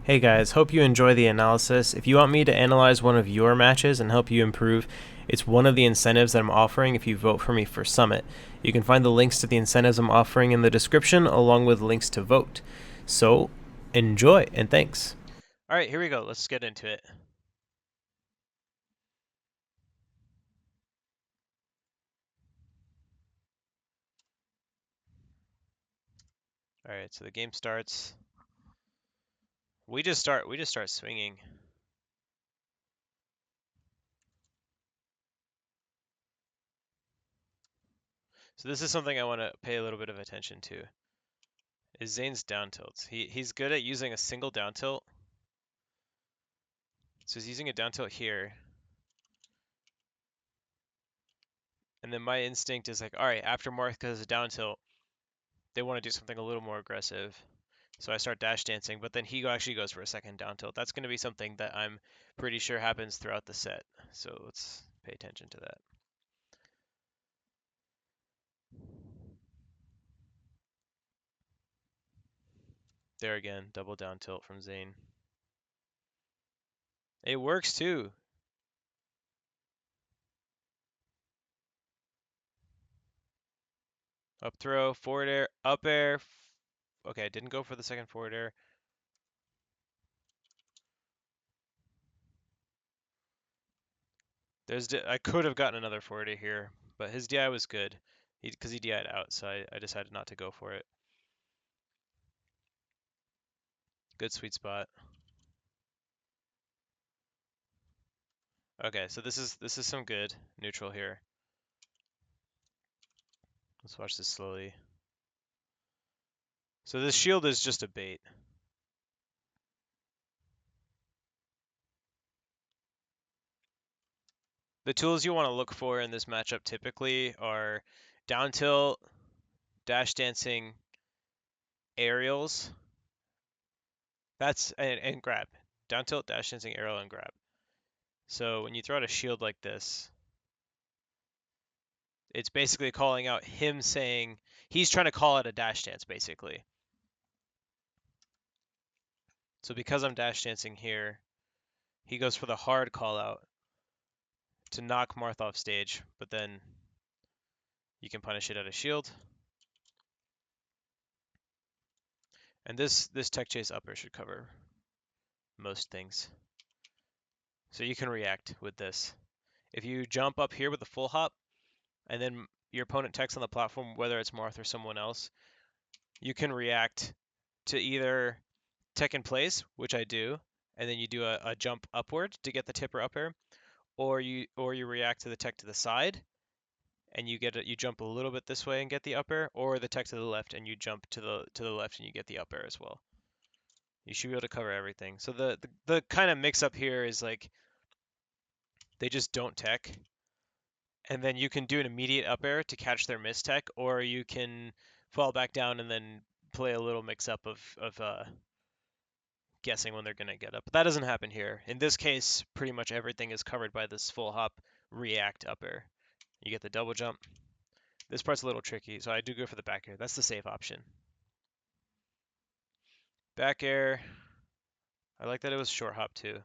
Hey guys, hope you enjoy the analysis. If you want me to analyze one of your matches and help you improve, it's one of the incentives that I'm offering if you vote for me for Summit. You can find the links to the incentives I'm offering in the description along with links to vote. So, enjoy and thanks. All right, here we go. Let's get into it. All right, so the game starts. We just start swinging. So this is something I want to pay a little bit of attention to. Is Zane's down tilts. He's good at using a single down tilt. So he's using a down tilt here. And then my instinct is like, all right, after Marth does a down tilt, they want to do something a little more aggressive. So I start dash dancing, but then he actually goes for a second down tilt. That's going to be something that I'm pretty sure happens throughout the set. So let's pay attention to that. There again, double down tilt from Zain. It works too. Up throw, forward air, up air. Okay, didn't go for the second forward air. I could have gotten another forward air here, but his DI was good. Because he DI'd out, so I decided not to go for it. Good sweet spot. Okay, so this is some good neutral here. Let's watch this slowly. So this shield is just a bait. The tools you want to look for in this matchup typically are down tilt, dash dancing, aerials. And grab. Down tilt, dash dancing, aerial, and grab. So when you throw out a shield like this, it's basically calling out him saying he's trying to call out a dash dance basically. So because I'm dash dancing here, he goes for the hard call out to knock Marth off stage, but then you can punish it at a shield. And this tech chase upper should cover most things. So you can react with this. If you jump up here with a full hop, and then your opponent techs on the platform, whether it's Marth or someone else, you can react to either tech in place, which I do, and then you do a jump upward to get the tipper up air, or you react to the tech to the side and you jump a little bit this way and get the up air, or the tech to the left and you jump to the left and you get the up air as well. You should be able to cover everything. So the kind of mix up here is like they just don't tech, and then you can do an immediate up air to catch their miss tech, or you can fall back down and then play a little mix up of guessing when they're going to get up. But that doesn't happen here. In this case, pretty much everything is covered by this full hop react up air. You get the double jump. This part's a little tricky, so I do go for the back air. That's the safe option. Back air. I like that it was short hop too.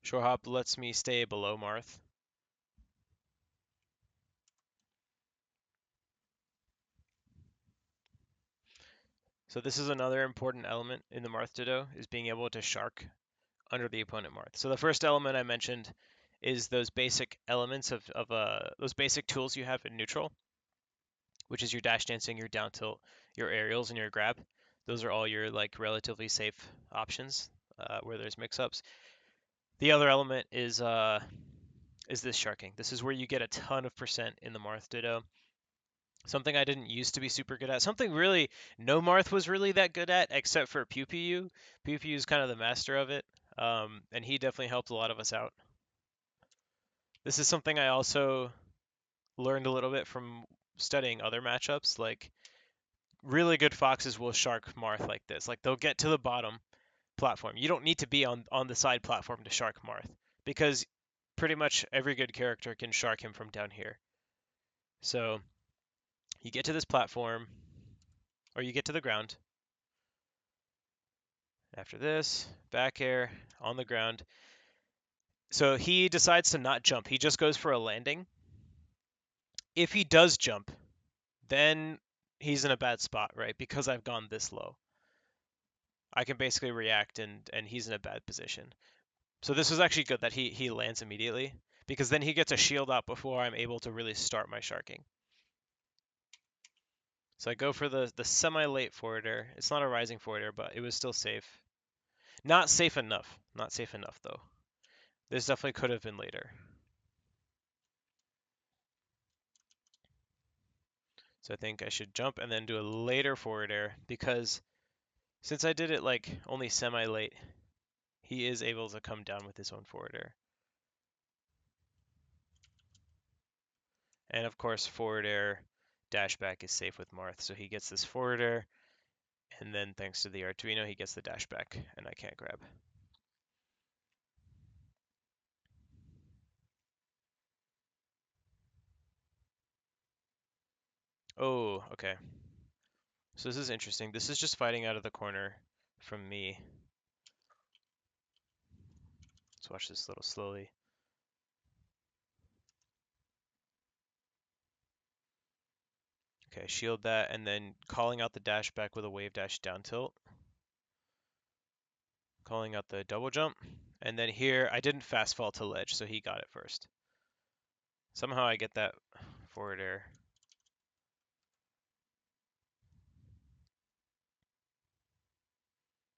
Short hop lets me stay below Marth. So this is another important element in the Marth ditto, is being able to shark under the opponent Marth. So the first element I mentioned is those basic elements of those basic tools you have in neutral, which is your dash dancing, your down tilt, your aerials, and your grab. Those are all your like relatively safe options where there's mix-ups. The other element is this sharking. This is where you get a ton of percent in the Marth ditto. Something I didn't used to be super good at. Something really no Marth was really that good at, except for Pew Pew. Pew Pew is kind of the master of it, and he definitely helped a lot of us out. This is something I also learned a little bit from studying other matchups. Like really good foxes will shark Marth like this. Like they'll get to the bottom platform. You don't need to be on the side platform to shark Marth because pretty much every good character can shark him from down here. So you get to this platform, or you get to the ground, After this, back air on the ground. So he decides to not jump. He just goes for a landing. If he does jump, then he's in a bad spot, right? Because I've gone this low. I can basically react and he's in a bad position. So this is actually good that he lands immediately because then he gets a shield out before I'm able to really start my sharking. So I go for the semi-late forwarder. It's not a rising forwarder, but it was still safe. Not safe enough. Not safe enough though. This definitely could have been later. So I think I should jump and then do a later forward air because since I did it like only semi-late, he is able to come down with his own forward air. And of course, forward air dash back is safe with Marth, so he gets this forward air, and then thanks to the Arduino, he gets the dash back, and I can't grab. Oh, okay. So this is interesting. This is just fighting out of the corner from me. Let's watch this a little slowly. Okay, shield that, and then calling out the dash back with a wave dash down tilt. Calling out the double jump. And then here, I didn't fast fall to ledge, so he got it first. Somehow I get that forward air.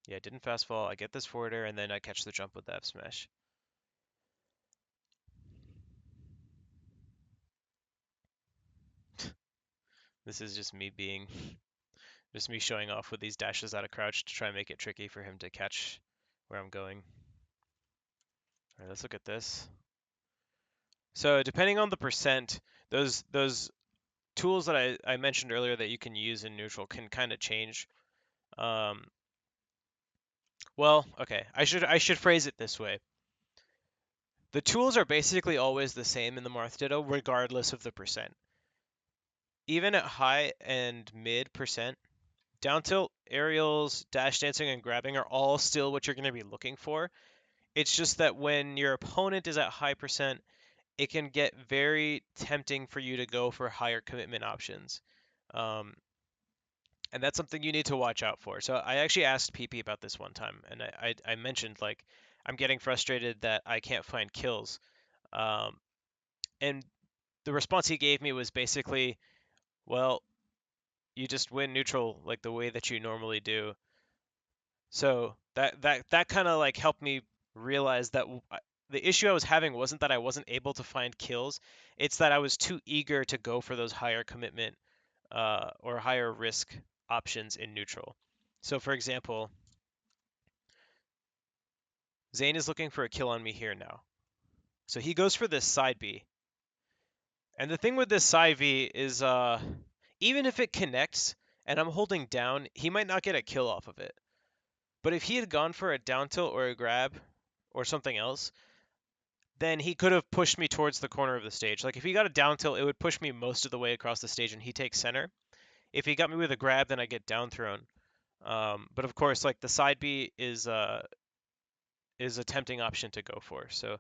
Yeah, didn't fast fall. I get this forward air, and then I catch the jump with the F smash. This is just me just me showing off with these dashes out of crouch to try and make it tricky for him to catch where I'm going. All right, let's look at this. So depending on the percent, those tools that I mentioned earlier that you can use in neutral can kind of change. Well, okay, I should phrase it this way. The tools are basically always the same in the Marth Ditto, regardless of the percent. Even at high and mid percent, down tilt, aerials, dash dancing, and grabbing are all still what you're going to be looking for. It's just that when your opponent is at high percent, it can get very tempting for you to go for higher commitment options. Um, and that's something you need to watch out for. So I actually asked PP about this one time, and I mentioned like I'm getting frustrated that I can't find kills. Um, and the response he gave me was basically, well, you just win neutral like the way that you normally do. So that kind of like helped me realize that the issue I was having wasn't that I wasn't able to find kills, it's that I was too eager to go for those higher commitment or higher risk options in neutral. So for example, Zain is looking for a kill on me here now. So he goes for this side B. And the thing with this side V is even if it connects and I'm holding down, he might not get a kill off of it. But if he had gone for a down tilt or a grab or something else, then he could have pushed me towards the corner of the stage. Like if he got a down tilt, it would push me most of the way across the stage and he takes center. If he got me with a grab, then I get down thrown. But of course, like the side B is a tempting option to go for. So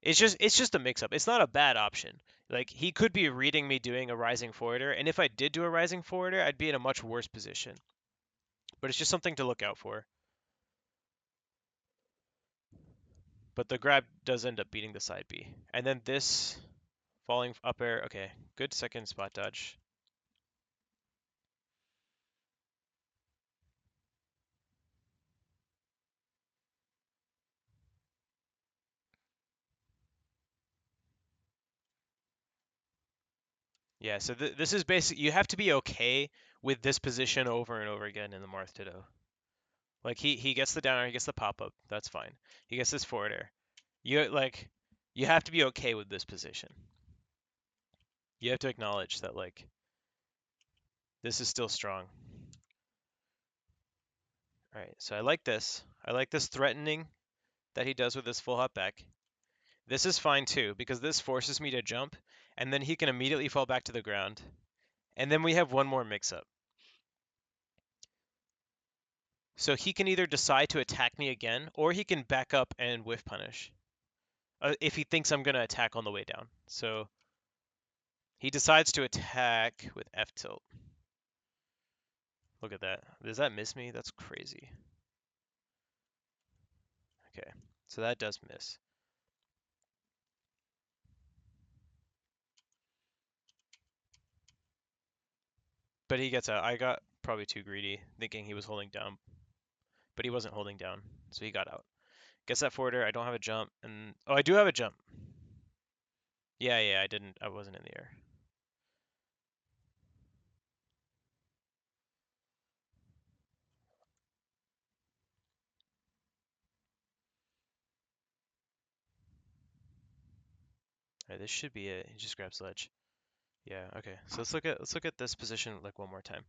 it's just a mix up. It's not a bad option. Like he could be reading me doing a rising forwarder, and if I did do a rising forwarder, I'd be in a much worse position. But it's just something to look out for. But the grab does end up beating the side B. And then this falling up air, okay, good second spot dodge. Yeah, so this is basic. You have to be okay with this position over and over again in the Marth Ditto. Like he gets the down air, he gets the pop up, that's fine. He gets this forward air. You have to be okay with this position. You have to acknowledge that like this is still strong. All right, so I like this. I like this threatening that he does with this full hop back. This is fine too, because this forces me to jump, and then he can immediately fall back to the ground. And then we have one more mix-up. So he can either decide to attack me again, or he can back up and whiff punish if he thinks I'm going to attack on the way down. So he decides to attack with F tilt. Look at that. Does that miss me? That's crazy. Okay, so that does miss. But he gets out. I got probably too greedy, thinking he was holding down, but he wasn't holding down, so he got out. Gets that forwarder. I don't have a jump, and oh, I do have a jump. Yeah, I didn't. I wasn't in the air. All right, this should be it. He just grabs ledge. Yeah. Okay. So let's look at this position like one more time.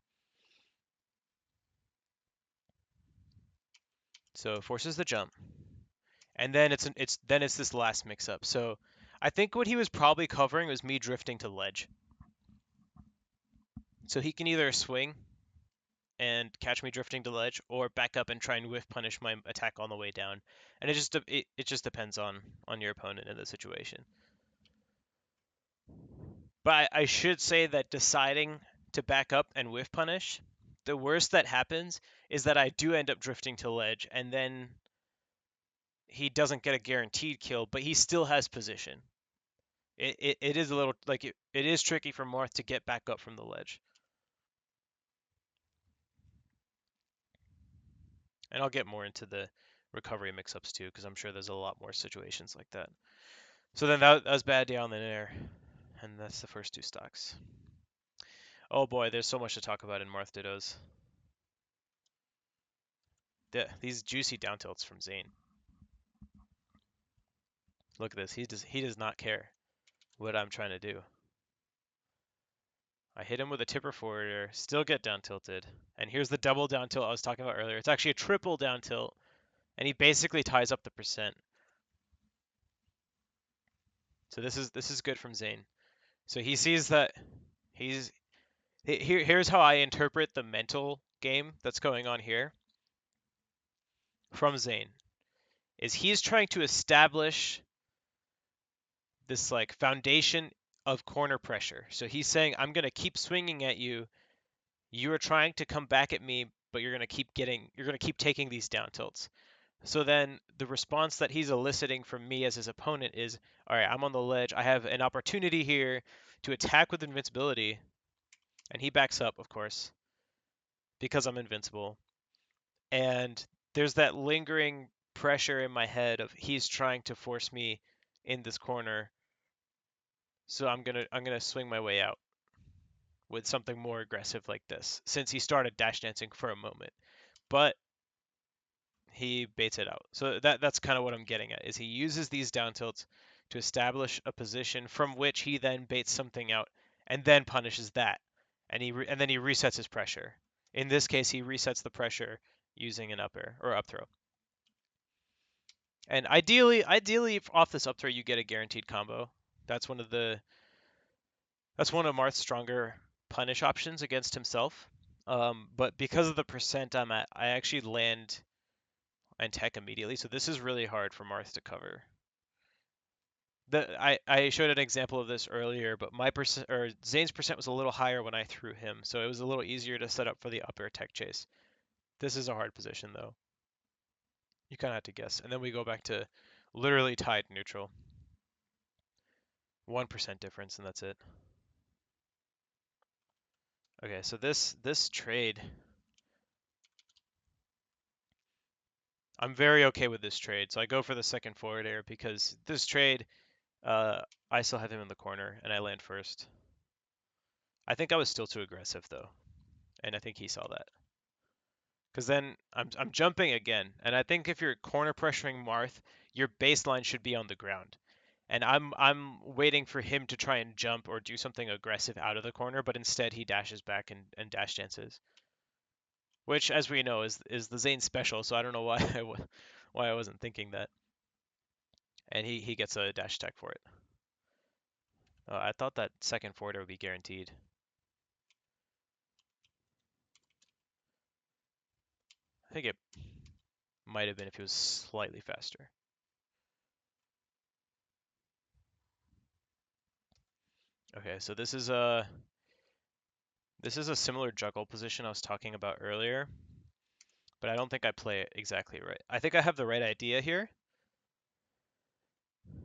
So forces the jump, and then it's this last mix up. So I think what he was probably covering was me drifting to ledge. So he can either swing and catch me drifting to ledge, or back up and try and whiff punish my attack on the way down. And it just depends on your opponent in the situation. But I should say that deciding to back up and whiff punish, the worst that happens is that I do end up drifting to ledge, and then he doesn't get a guaranteed kill, but he still has position. It is a little like it is tricky for Marth to get back up from the ledge. And I'll get more into the recovery mix-ups too, because I'm sure there's a lot more situations like that. So then that was bad down in air, and that's the first two stocks. Oh boy, there's so much to talk about in Marth Dittos. These juicy down tilts from Zain. Look at this. He does not care what I'm trying to do. I hit him with a tipper forwarder, still get down tilted. And here's the double down tilt I was talking about earlier. It's actually a triple down tilt, and he basically ties up the percent. So this is good from Zain. So he sees that he's here's how I interpret the mental game that's going on here from Zain. Is he's trying to establish this like foundation of corner pressure. So he's saying, I'm going to keep swinging at you. You are trying to come back at me, but you're going to keep taking these down tilts. So then the response that he's eliciting from me as his opponent is, all right, I'm on the ledge. I have an opportunity here to attack with invincibility. And he backs up, of course, because I'm invincible. And there's that lingering pressure in my head of he's trying to force me in this corner. So I'm gonna swing my way out with something more aggressive like this, since he started dash dancing for a moment. But he baits it out. So that's kind of what I'm getting at, is he uses these down tilts to establish a position from which he then baits something out and then punishes that. And then he resets his pressure. In this case, he resets the pressure using an up air or up throw. And ideally off this up throw you get a guaranteed combo. That's one of Marth's stronger punish options against himself. But because of the percent I'm at, I actually land and tech immediately. So this is really hard for Marth to cover. I showed an example of this earlier, but my percent or Zane's percent was a little higher when I threw him, so it was a little easier to set up for the up air tech chase. This is a hard position though. You kind of have to guess, and then we go back to literally tied neutral. 1% difference, and that's it. Okay, so this trade, I'm very okay with this trade. So I go for the second forward air because this trade, I still have him in the corner, and I land first. I think I was still too aggressive though, and I think he saw that. Because then I'm jumping again, and I think if you're corner pressuring Marth, your baseline should be on the ground. And I'm waiting for him to try and jump or do something aggressive out of the corner, but instead he dashes back and dash dances. Which, as we know, is the Zayn special, so I don't know why why I wasn't thinking that. And he gets a dash attack for it. I thought that second forwarder would be guaranteed. think it might have been if he was slightly faster. Okay, so this is a similar juggle position I was talking about earlier, but I don't think I play it exactly right. I think I have the right idea here.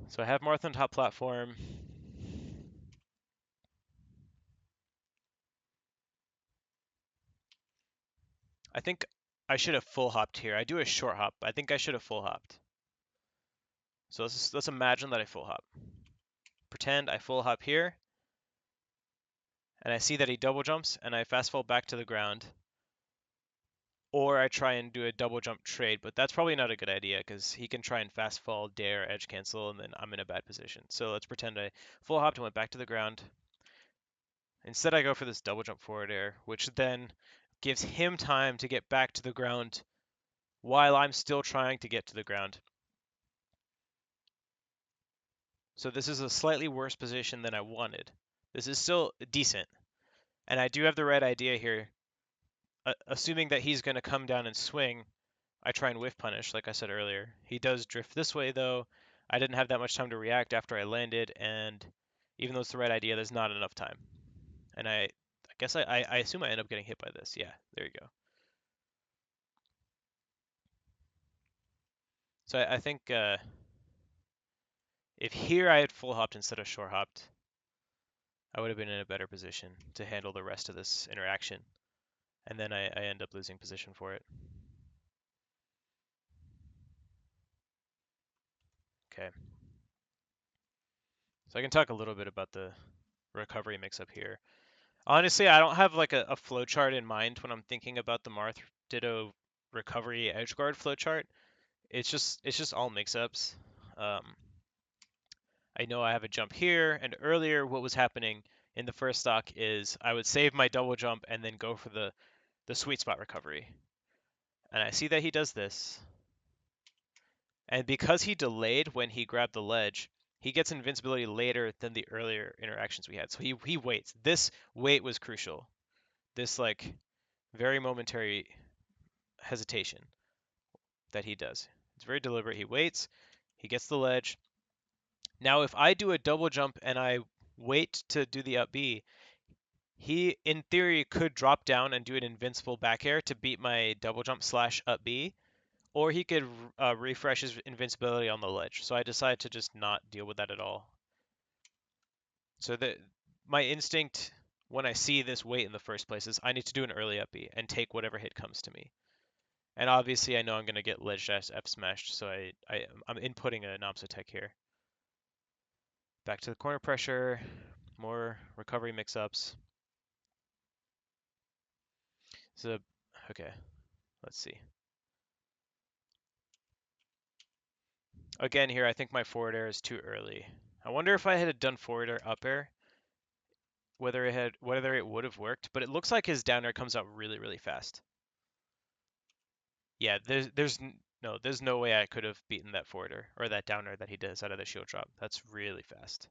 So I have Marth on top platform. I think I should have full hopped here. I do a short hop. I think I should have full hopped. So let's imagine that I full hop. Pretend I full hop here, and I see that he double jumps, and I fast fall back to the ground. Or I try and do a double jump trade, but that's probably not a good idea because he can try and fast fall, dare, edge cancel, and then I'm in a bad position. So let's pretend I full hopped and went back to the ground. Instead, I go for this double jump forward air, which then gives him time to get back to the ground while I'm still trying to get to the ground. So this is a slightly worse position than I wanted. This is still decent. And I do have the right idea here. Assuming that he's going to come down and swing, I try and whiff punish, like I said earlier. He does drift this way, though. I didn't have that much time to react after I landed, and even though it's the right idea, there's not enough time. And I guess I assume I end up getting hit by this. Yeah, there you go. So I think if here I had full hopped instead of short hopped, I would have been in a better position to handle the rest of this interaction. And then I end up losing position for it. Okay. So I can talk a little bit about the recovery mix-up here. Honestly, I don't have like a flow chart in mind when I'm thinking about the Marth Ditto recovery edgeguard flow chart. It's just all mix-ups. I know I have a jump here, and earlier what was happening in the first stock is I would save my double jump and then go for the sweet spot recovery. And I see that he does this. And because he delayed when he grabbed the ledge, he gets invincibility later than the earlier interactions we had. So he waits. This wait was crucial. This like very momentary hesitation that he does. It's very deliberate. He waits. He gets the ledge. Now if I do a double jump and I wait to do the up B, he in theory could drop down and do an invincible back air to beat my double jump slash up B, or he could refresh his invincibility on the ledge. So I decided to just not deal with that at all. So my instinct when I see this wait in the first place is I need to do an early up B and take whatever hit comes to me. And obviously I know I'm going to get ledge dash F smashed, so I'm inputting an Namsa tech here. Back to the corner pressure, more recovery mix-ups. So, okay, let's see. Again here, I think my forward air is too early. I wonder if I had done forward air up air, whether it would have worked, but it looks like his down air comes out really, really fast. Yeah, there's no way I could have beaten that forward air or that down air that he does out of the shield drop. That's really fast.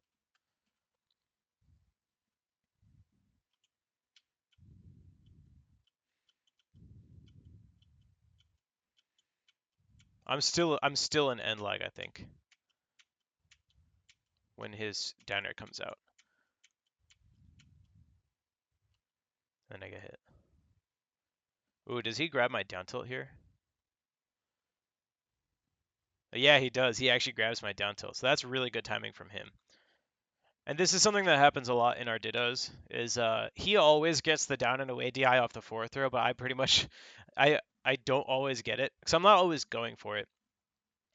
I'm still in end lag, I think, when his down air comes out. And I get hit. Ooh, does he grab my down tilt here? Yeah, he does. He actually grabs my down tilt. So that's really good timing from him. And this is something that happens a lot in our dittos, is he always gets the down and away DI off the forward throw, but I pretty much I don't always get it. Because I'm not always going for it.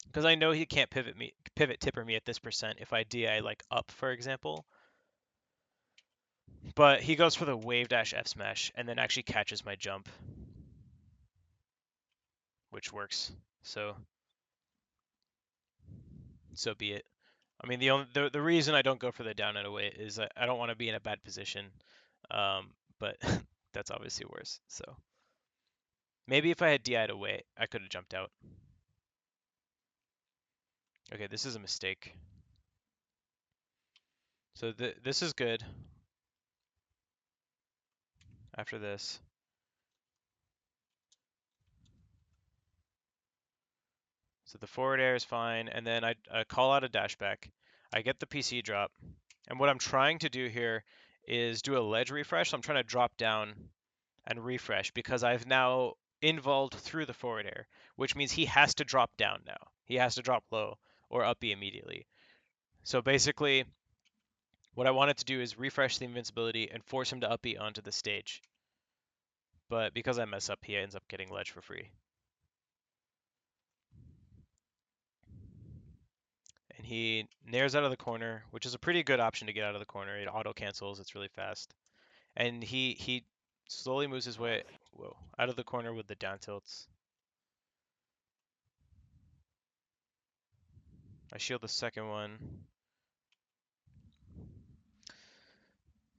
Because I know he can't pivot tipper me at this percent if I DI like up, for example. But he goes for the wave dash F smash and then actually catches my jump, which works. So be it. I mean, the reason I don't go for the down and away is I don't want to be in a bad position, but that's obviously worse. So maybe if I had DI'd away, I could have jumped out. Okay, this is a mistake. So this is good. After this, So the forward air is fine, and then I call out a dash back. I get the PC drop, and what I'm trying to do here is do a ledge refresh. So I'm trying to drop down and refresh because I've now involved through the forward air, which means he has to drop down now. He has to drop low or up B immediately. So basically, what I wanted to do is refresh the invincibility and force him to up B onto the stage. But because I mess up, he ends up getting ledge for free. And he nares out of the corner, which is a pretty good option to get out of the corner. It auto cancels, it's really fast. And he slowly moves his way out of the corner with the down tilts. I shield the second one.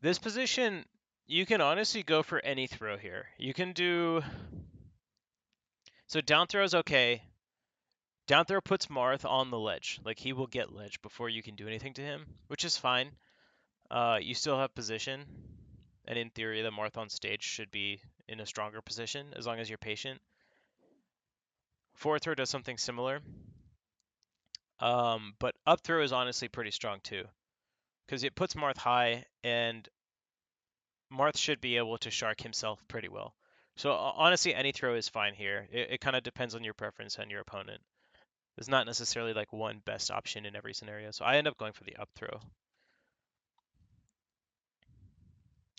This position, you can honestly go for any throw here. You can do... So down throw is okay. Down throw puts Marth on the ledge. Like, he will get ledge before you can do anything to him, which is fine. You still have position, and in theory, the Marth on stage should be in a stronger position as long as you're patient. Forward throw does something similar, but up throw is honestly pretty strong too, because it puts Marth high, and Marth should be able to shark himself pretty well. So honestly, any throw is fine here. It kind of depends on your preference and your opponent. There's not necessarily like one best option in every scenario, so I end up going for the up throw.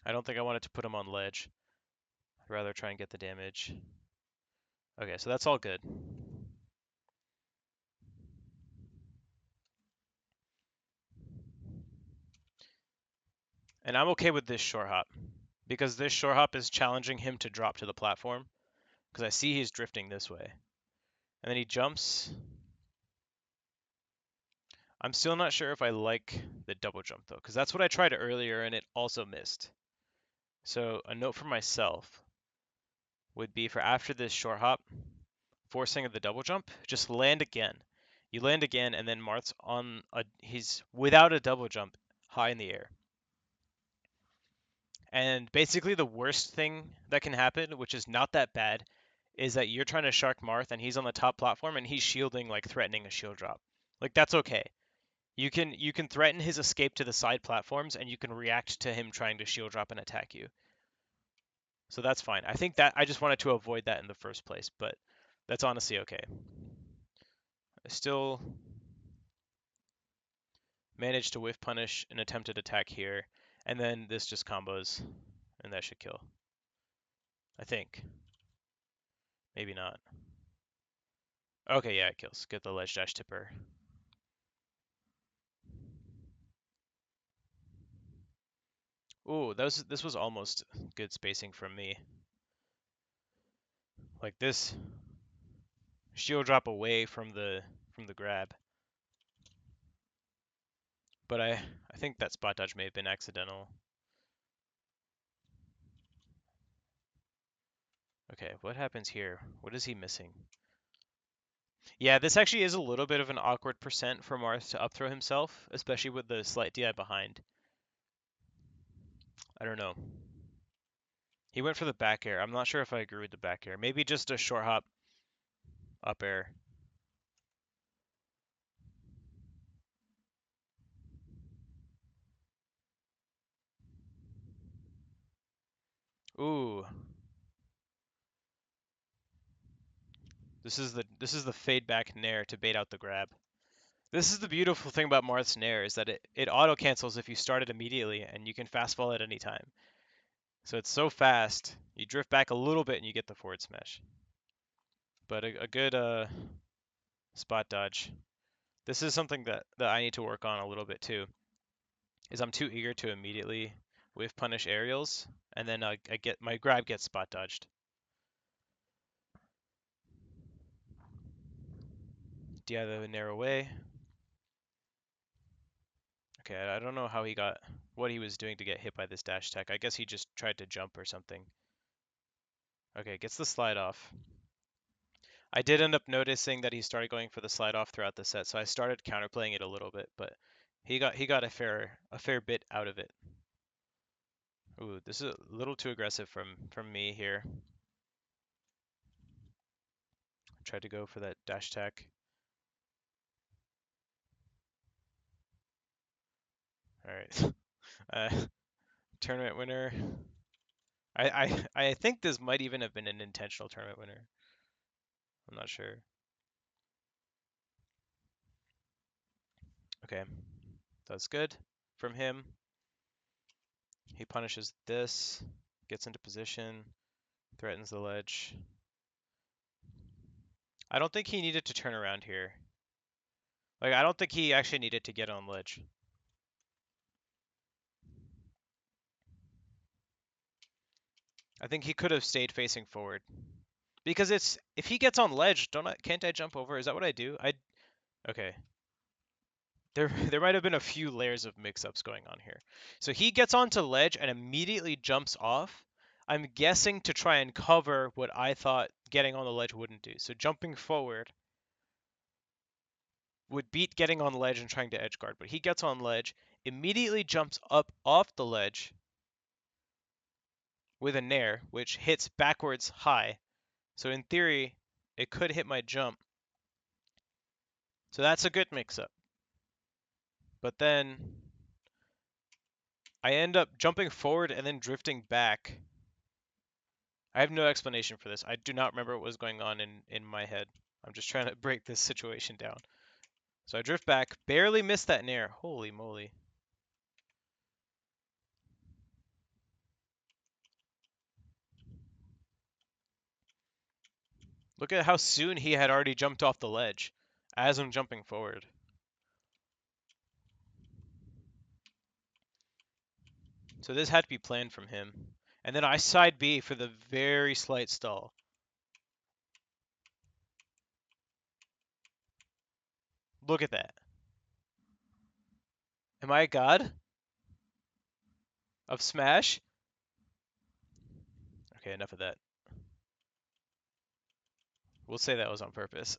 I don't think I wanted to put him on ledge. I'd rather try and get the damage. Okay, so that's all good. And I'm okay with this short hop, because this short hop is challenging him to drop to the platform, because I see he's drifting this way. And then he jumps. I'm still not sure if I like the double jump though, because that's what I tried earlier and it also missed. So a note for myself would be for after this short hop, forcing the double jump, just land again. You land again, and then Marth's he's without a double jump, high in the air. And basically the worst thing that can happen, which is not that bad, is that you're trying to shark Marth and he's on the top platform and he's shielding, like threatening a shield drop. Like, that's okay. You can threaten his escape to the side platforms and you can react to him trying to shield drop and attack you. So that's fine. I think that I just wanted to avoid that in the first place, but that's honestly okay. I still managed to whiff punish an attempted attack here, and then this just combos, and that should kill. I think. Maybe not. Okay, yeah, it kills. Get the ledge dash tipper. Ooh, this was almost good spacing from me. Like, this shield drop away from the grab. But I think that spot dodge may have been accidental. Okay, what happens here? What is he missing? Yeah, this actually is a little bit of an awkward percent for Marth to up throw himself, especially with the slight DI behind. I don't know. He went for the back air. I'm not sure if I agree with the back air. Maybe just a short hop up air. Ooh. This is the fade back nair to bait out the grab. This is the beautiful thing about Marth's nair, is that it auto cancels if you start it immediately and you can fast fall at any time. So it's so fast, you drift back a little bit and you get the forward smash. But a good spot dodge. This is something that I need to work on a little bit too, is I'm too eager to immediately whiff punish aerials, and then I get my grab gets spot dodged. DI the narrow way. Okay, I don't know how he got, what he was doing to get hit by this dash tech. I guess he just tried to jump or something. Okay, gets the slide off. I did end up noticing that he started going for the slide off throughout the set, so I started counterplaying it a little bit, but he got a fair bit out of it. Ooh, this is a little too aggressive from me here. Tried to go for that dash tech. All right. Tournament winner. I think this might even have been an intentional tournament winner. I'm not sure. Okay, that's good from him. He punishes this, gets into position, threatens the ledge. I don't think he needed to turn around here. Like, I don't think he actually needed to get on ledge. I think he could have stayed facing forward. Because it's, if he gets on ledge, can't I jump over? Is that what I do? Okay. There might have been a few layers of mix-ups going on here. So he gets onto ledge and immediately jumps off. I'm guessing to try and cover what I thought getting on the ledge wouldn't do. So jumping forward would beat getting on ledge and trying to edge guard, but he gets on ledge, immediately jumps up off the ledge with a nair, which hits backwards high. So in theory, it could hit my jump. So that's a good mix-up. But then I end up jumping forward and then drifting back. I have no explanation for this. I do not remember what was going on in my head. I'm just trying to break this situation down. So I drift back, barely miss that nair. Holy moly. Look at how soon he had already jumped off the ledge as I'm jumping forward. So this had to be planned from him. And then I side B for the very slight stall. Look at that. Am I a god of Smash? Okay, enough of that. We'll say that was on purpose.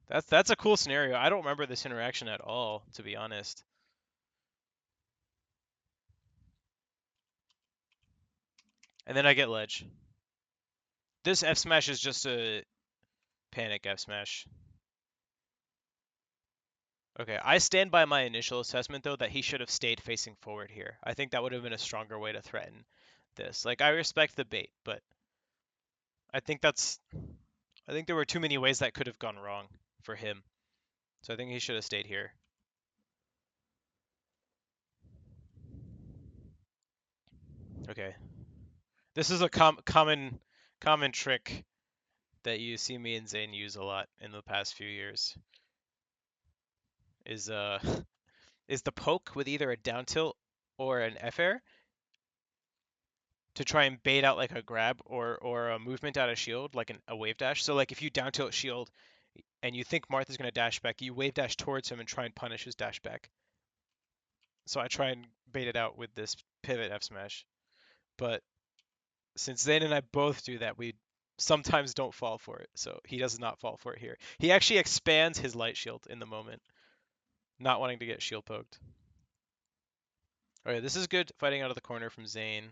That's a cool scenario. I don't remember this interaction at all, to be honest. And then I get ledge. This F smash is just a panic F smash. Okay, I stand by my initial assessment though that he should have stayed facing forward here. I think that would have been a stronger way to threaten this. Like, I respect the bait, but I think there were too many ways that could have gone wrong for him. So I think he should have stayed here. Okay. This is a common trick that you see me and Zain use a lot in the past few years. Is is the poke with either a down tilt or an F air to try and bait out like a grab or a movement out of shield, like a wave dash. So like if you down tilt shield and you think Marth is going to dash back, you wave dash towards him and try and punish his dash back. So I try and bait it out with this pivot F smash. But since Zayn and I both do that, we sometimes don't fall for it. So he does not fall for it here. He actually expands his light shield in the moment, not wanting to get shield poked. Alright, this is good fighting out of the corner from Zayn.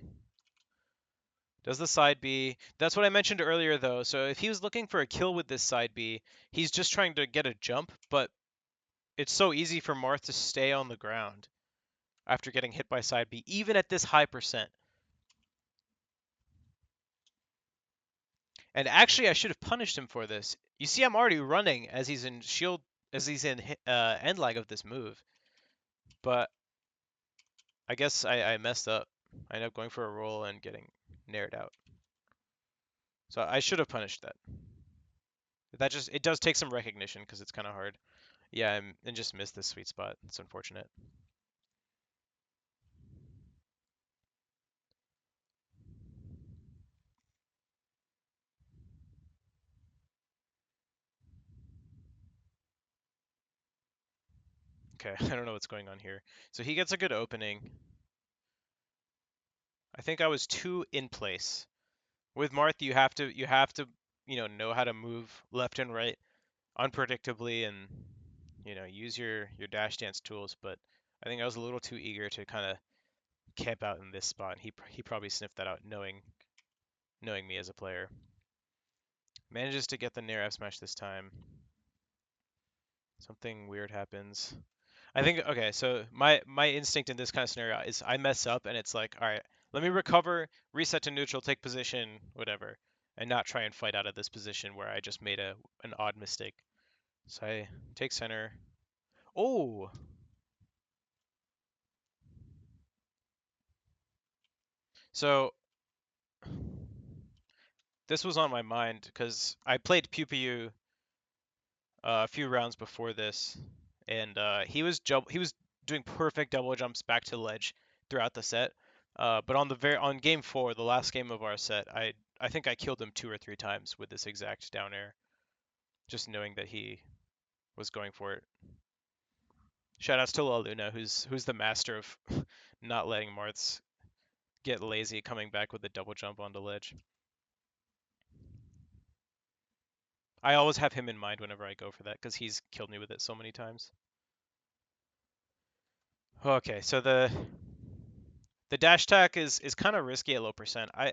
Does the side B. That's what I mentioned earlier, though. So if he was looking for a kill with this side B, he's just trying to get a jump, but it's so easy for Marth to stay on the ground after getting hit by side B, even at this high percent. And actually, I should have punished him for this. You see, I'm already running as he's in shield, as he's in end lag of this move. But I guess I messed up. I ended up going for a roll and getting nared out. So I should have punished that. It does take some recognition because it's kind of hard. Yeah, and just missed this sweet spot. It's unfortunate. Okay, I don't know what's going on here. So he gets a good opening. I think I was too in place. With Marth, you have to know how to move left and right unpredictably and use your dash dance tools. But I think I was a little too eager to kind of camp out in this spot. He probably sniffed that out, knowing me as a player. Manages to get the Nair F smash this time. Something weird happens. I think okay, so my instinct in this kind of scenario is I mess up and it's like, all right, let me recover, reset to neutral, take position, whatever, and not try and fight out of this position where I just made an odd mistake. So I take center. Oh, so this was on my mind because I played Pew Pew a few rounds before this, and he was doing perfect double jumps back to ledge throughout the set. But on game four, the last game of our set, I think I killed him 2 or 3 times with this exact down air, just knowing that he was going for it. Shoutouts to La Luna, who's the master of not letting Marths get lazy coming back with a double jump onto ledge. I always have him in mind whenever I go for that because he's killed me with it so many times. Okay, so the dash attack is kind of risky at low percent. I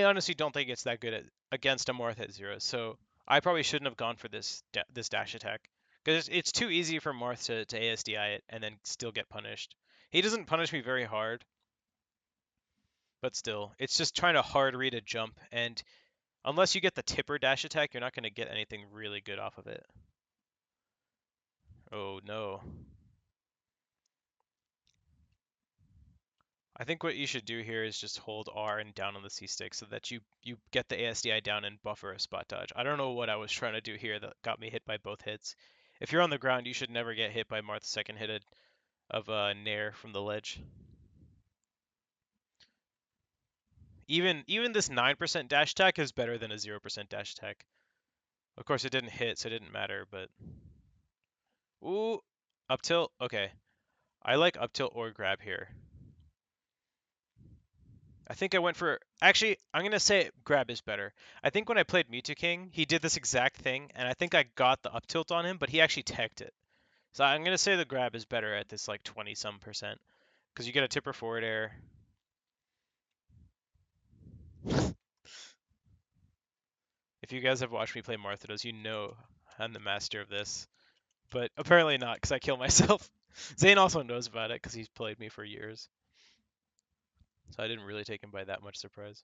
honestly don't think it's that good against a Marth at zero. So I probably shouldn't have gone for this dash attack because it's too easy for Marth to ASDI it and then still get punished. He doesn't punish me very hard, but still, it's just trying to hard read a jump, and unless you get the tipper dash attack, you're not going to get anything really good off of it. Oh no. I think what you should do here is just hold R and down on the C stick so that you get the ASDI down and buffer a spot dodge. I don't know what I was trying to do here that got me hit by both hits. If you're on the ground, you should never get hit by Marth's second hit of Nair from the ledge. Even this 9% dash attack is better than a 0% dash attack. Of course, it didn't hit, so it didn't matter, but... Ooh! Up tilt? Okay. I like up tilt or grab here. I think I went for... Actually, I'm going to say grab is better. I think when I played Mewtwo King, he did this exact thing, and I think I got the up tilt on him, but he actually teched it. So I'm going to say the grab is better at this like 20-some percent. Because you get a tipper forward air. If you guys have watched me play Marthados, you know I'm the master of this. But apparently not, because I kill myself. Zain also knows about it, because he's played me for years. So I didn't really take him by that much surprise.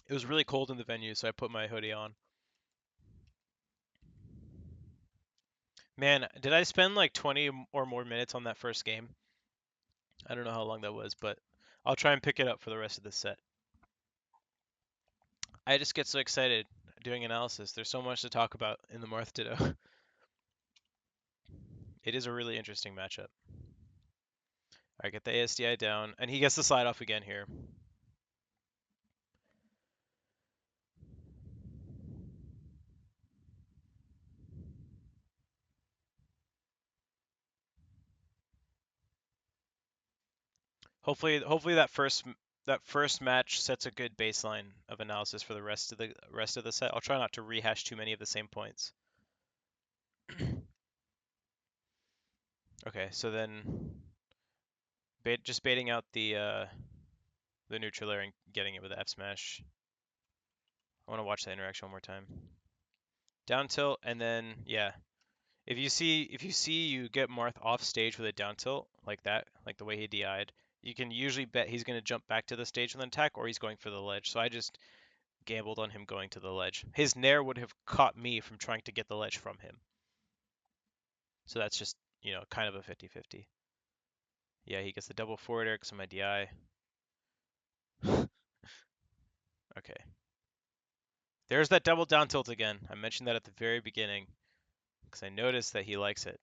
It was really cold in the venue, so I put my hoodie on. Man, did I spend like 20 or more minutes on that first game? I don't know how long that was, but I'll try and pick it up for the rest of the set. I just get so excited doing analysis. There's so much to talk about in the Marth Ditto. It is a really interesting matchup. I get the ASDI down, and he gets the slide off again here. Hopefully that first match sets a good baseline of analysis for the rest of the set. I'll try not to rehash too many of the same points. Okay, so then just baiting out the neutral air and getting it with the F smash. I want to watch that interaction one more time. Down tilt, and then yeah. If you see you get Marth off stage with a down tilt like that, like the way he DI'd, you can usually bet he's going to jump back to the stage with an attack, or he's going for the ledge. So I just gambled on him going to the ledge. His Nair would have caught me from trying to get the ledge from him. So that's just, kind of a 50-50. Yeah, he gets the double forward air because of my DI. Okay. There's that double down tilt again. I mentioned that at the very beginning because I noticed that he likes it.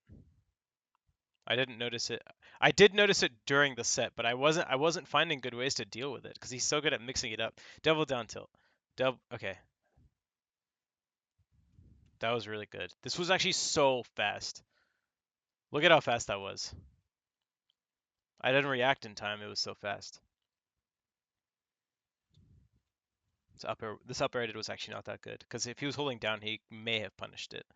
I didn't notice it. I did notice it during the set, but I wasn't finding good ways to deal with it because he's so good at mixing it up. Double down tilt. Okay. That was really good. This was actually so fast. Look at how fast that was. I didn't react in time. It was so fast. This up air I did was actually not that good because if he was holding down, he may have punished it.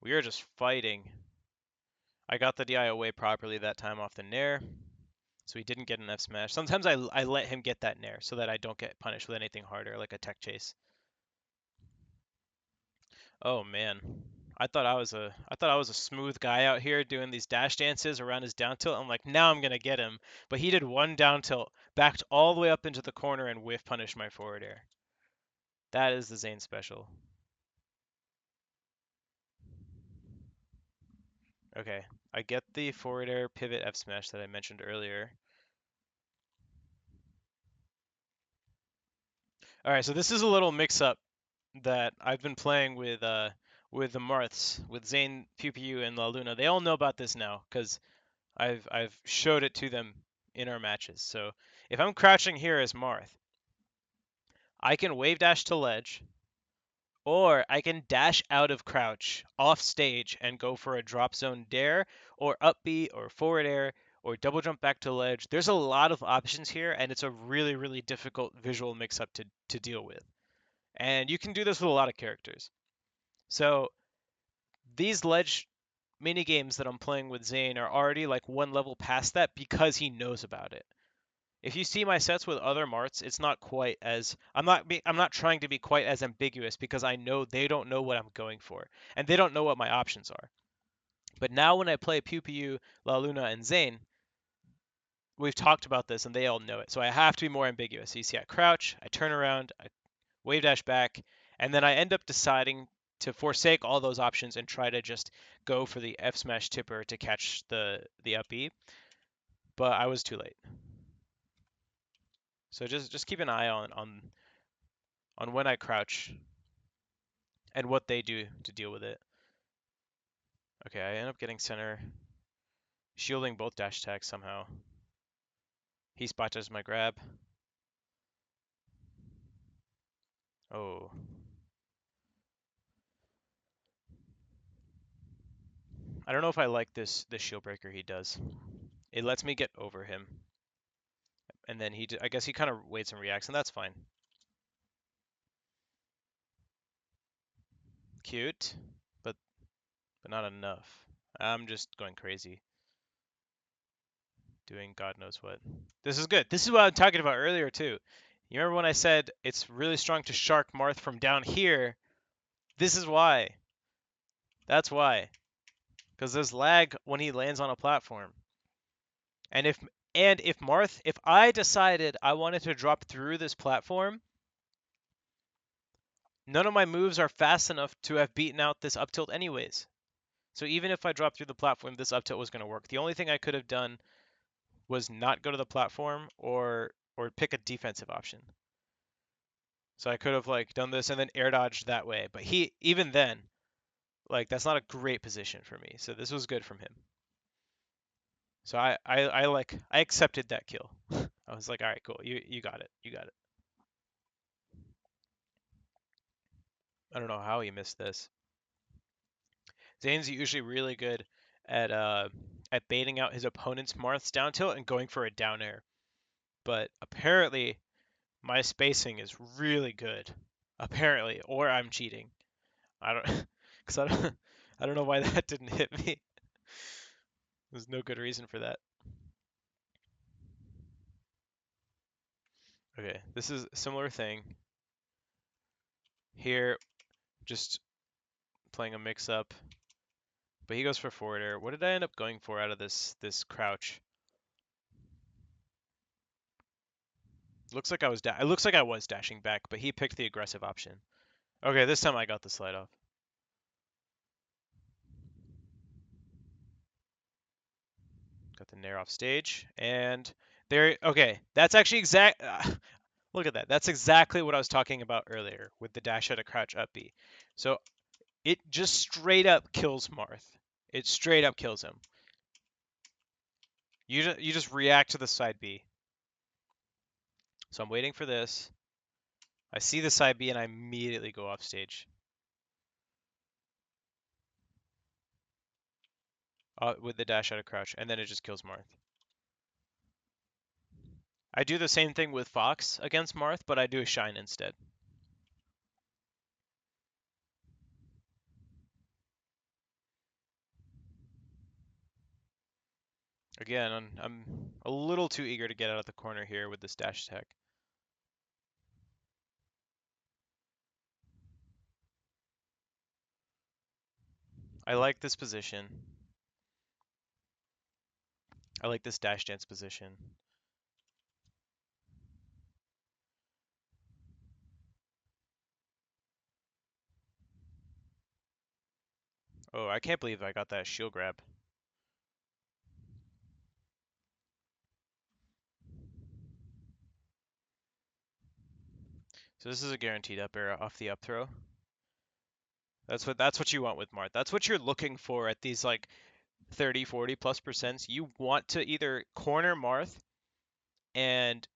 We are just fighting. I got the DI away properly that time off the Nair. So he didn't get an F smash. Sometimes I let him get that nair so that I don't get punished with anything harder, like a tech chase. Oh man. I thought I was a smooth guy out here doing these dash dances around his down tilt. I'm like, now I'm gonna get him. But he did one down tilt, backed all the way up into the corner and whiff punished my forward air. That is the Zain special. Okay, I get the forward air pivot F smash that I mentioned earlier. All right, so this is a little mix-up that I've been playing with the Marths, with Zain, Pew Pew, and La Luna. They all know about this now because I've showed it to them in our matches. So if I'm crouching here as Marth, I can wave dash to ledge, or I can dash out of crouch off stage and go for a drop zone dare, or up B, or forward air, or double jump back to ledge. There's a lot of options here, and it's a really, really difficult visual mix-up to deal with. And you can do this with a lot of characters. So these ledge mini games that I'm playing with Zain are already like one level past that because he knows about it. If you see my sets with other Marts, it's not quite as I'm not trying to be quite as ambiguous because I know they don't know what I'm going for and they don't know what my options are. But now when I play Pew Pew, La Luna, and Zain, we've talked about this and they all know it. So I have to be more ambiguous. So you see I crouch, I turn around, I wave dash back, and then I end up deciding to forsake all those options and try to just go for the F smash tipper to catch the up B. But I was too late. So just keep an eye on when I crouch and what they do to deal with it. Okay, I end up getting center, shielding both dash attacks somehow. He spot dodges my grab. Oh. I don't know if I like this shield breaker he does. It lets me get over him. And then I guess he kind of waits and reacts, and that's fine. Cute, but not enough. I'm just going crazy. Doing God knows what. This is good. This is what I was talking about earlier, too. You remember when I said it's really strong to shark Marth from down here? This is why. That's why. Because there's lag when he lands on a platform. And if I decided I wanted to drop through this platform, none of my moves are fast enough to have beaten out this up tilt anyways. So even if I dropped through the platform, this up tilt was going to work. The only thing I could have done was not go to the platform or pick a defensive option. So I could have like done this and then air dodged that way. But even then, like that's not a great position for me. So this was good from him. So I accepted that kill. I was like, all right, cool. You got it. You got it. I don't know how he missed this. Zane's usually really good at baiting out his opponent's Marth's down tilt and going for a down air. But apparently my spacing is really good. Apparently, or I'm cheating. I don't cuz I don't know why that didn't hit me. There's no good reason for that. Okay, this is a similar thing. Here, just playing a mix up. But he goes for forward air. What did I end up going for out of this crouch? Looks like it looks like I was dashing back, but he picked the aggressive option. Okay, this time I got the slide off. Got the nair off stage, and there. Okay, that's actually exact. Look at that. That's exactly what I was talking about earlier with the dash at a crouch up B. So it just straight up kills Marth. It straight up kills him. You just react to the side B. So I'm waiting for this. I see the side B and I immediately go off stage. With the dash out of crouch, and then it just kills Marth. I do the same thing with Fox against Marth, but I do a Shine instead. Again, I'm a little too eager to get out of the corner here with this dash attack. I like this position. I like this dash dance position. Oh, I can't believe I got that shield grab. So this is a guaranteed up air off the up throw. That's what you want with Marth. That's what you're looking for at these like 30, 40 plus percents. You want to either corner Marth and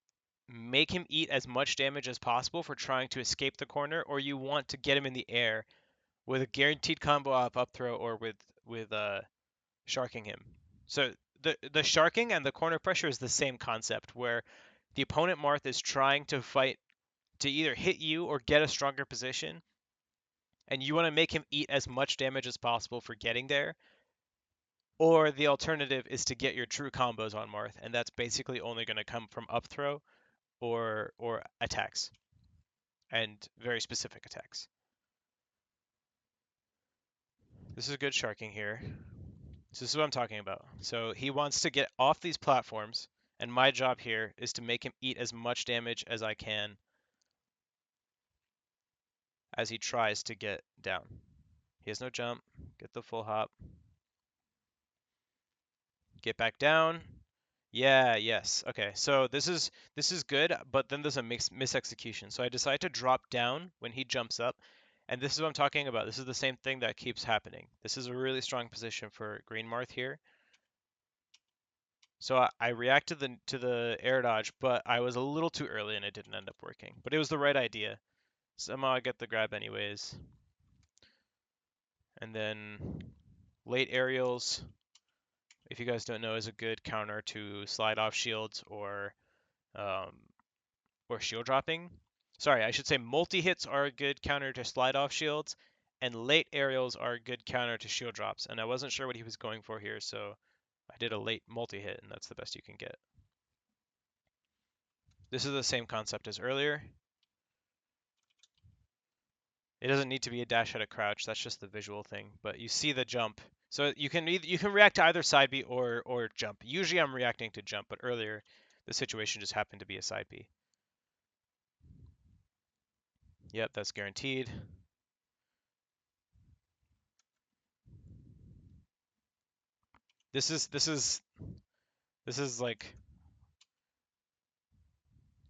make him eat as much damage as possible for trying to escape the corner, or you want to get him in the air with a guaranteed combo up throw or with sharking him. So the sharking and the corner pressure is the same concept where the opponent Marth is trying to fight to either hit you or get a stronger position, and you want to make him eat as much damage as possible for getting there. Or the alternative is to get your true combos on Marth, and that's basically only going to come from up throw or attacks, and very specific attacks. This is good sharking here. So this is what I'm talking about. So he wants to get off these platforms, and my job here is to make him eat as much damage as I can as he tries to get down. He has no jump. Get the full hop. Get back down. Yeah, yes. Okay, so this is good, but then there's a misexecution. So I decide to drop down when he jumps up, and this is what I'm talking about. This is the same thing that keeps happening. This is a really strong position for Green Marth here. So I reacted to the air dodge, but I was a little too early and it didn't end up working. But it was the right idea. Somehow I get the grab anyways. And then late aerials, if you guys don't know, is a good counter to slide off shields um, or shield dropping. Sorry, I should say multi-hits are a good counter to slide off shields, and late aerials are a good counter to shield drops. And I wasn't sure what he was going for here, so I did a late multi-hit, and that's the best you can get. This is the same concept as earlier. It doesn't need to be a dash at a crouch. That's just the visual thing. But you see the jump, so you can react to either side B or jump. Usually I'm reacting to jump, but earlier the situation just happened to be a side B. Yep, that's guaranteed. This is like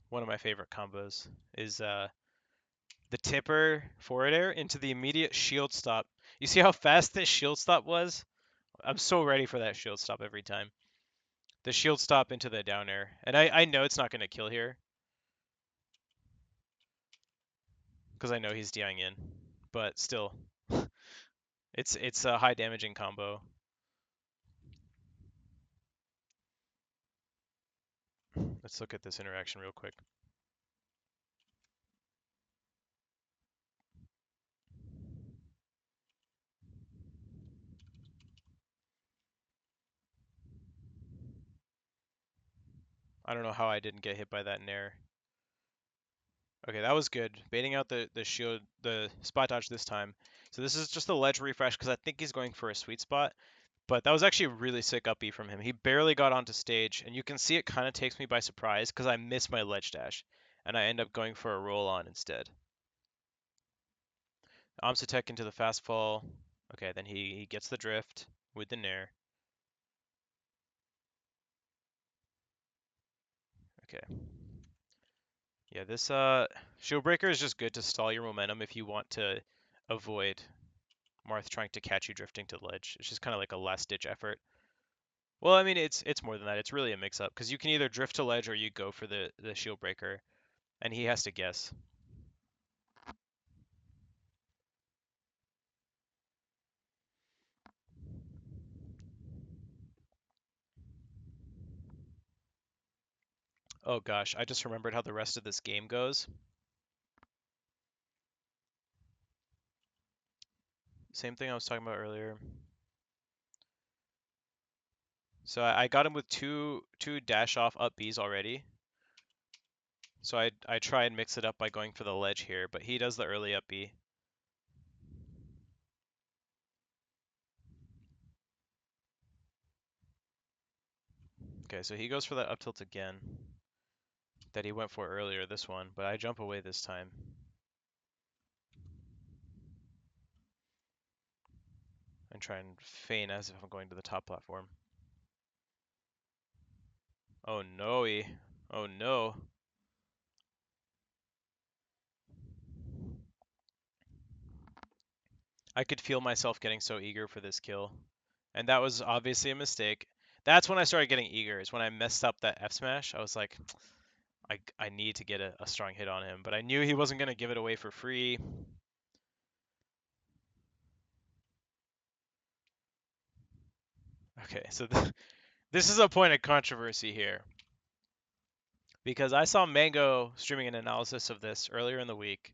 one of my favorite combos. Is the tipper forward air into the immediate shield stop. You see how fast this shield stop was? I'm so ready for that shield stop every time. The shield stop into the down air. And I know it's not going to kill here because I know he's DIing in. But still, it's a high damaging combo. Let's look at this interaction real quick. I don't know how I didn't get hit by that nair. Okay, that was good. Baiting out the shield, the spot dodge this time. So this is just a ledge refresh because I think he's going for a sweet spot. But that was actually a really sick up B from him. He barely got onto stage, and you can see it kind of takes me by surprise because I miss my ledge dash, and I end up going for a roll on instead. Amsatek into the fast fall. Okay, then he gets the drift with the nair. Okay. Yeah, this shield breaker is just good to stall your momentum if you want to avoid Marth trying to catch you drifting to the ledge. It's just kind of like a last ditch effort. Well, I mean it's more than that. It's really a mix up because you can either drift to ledge or you go for the shield breaker, and he has to guess. Oh gosh, I just remembered how the rest of this game goes. Same thing I was talking about earlier. So I got him with two dash off up Bs already. So I try and mix it up by going for the ledge here, but he does the early up B. Okay, so he goes for that up tilt again that he went for earlier this one, but I jump away this time. And try and feign as if I'm going to the top platform. Oh no, oh no. I could feel myself getting so eager for this kill. And that was obviously a mistake. That's when I started getting eager, is when I messed up that F smash. I was like, I need to get a strong hit on him, but I knew he wasn't going to give it away for free. Okay, so this is a point of controversy here. Because I saw Mango streaming an analysis of this earlier in the week.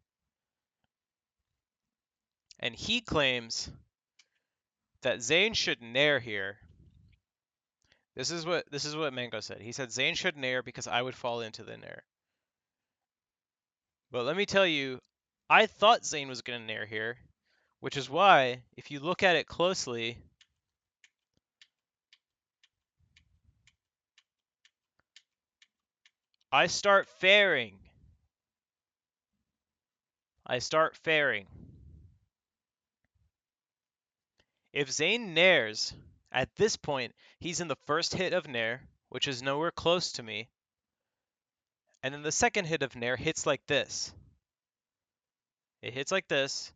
And he claims that Zain should nair here. This is what Mango said. He said Zain should nair because I would fall into the nair. But let me tell you, I thought Zain was going to nair here, which is why, if you look at it closely, I start fairing. I start fairing. If Zain nairs, at this point, he's in the first hit of nair, which is nowhere close to me. And then the second hit of nair hits like this. It hits like this,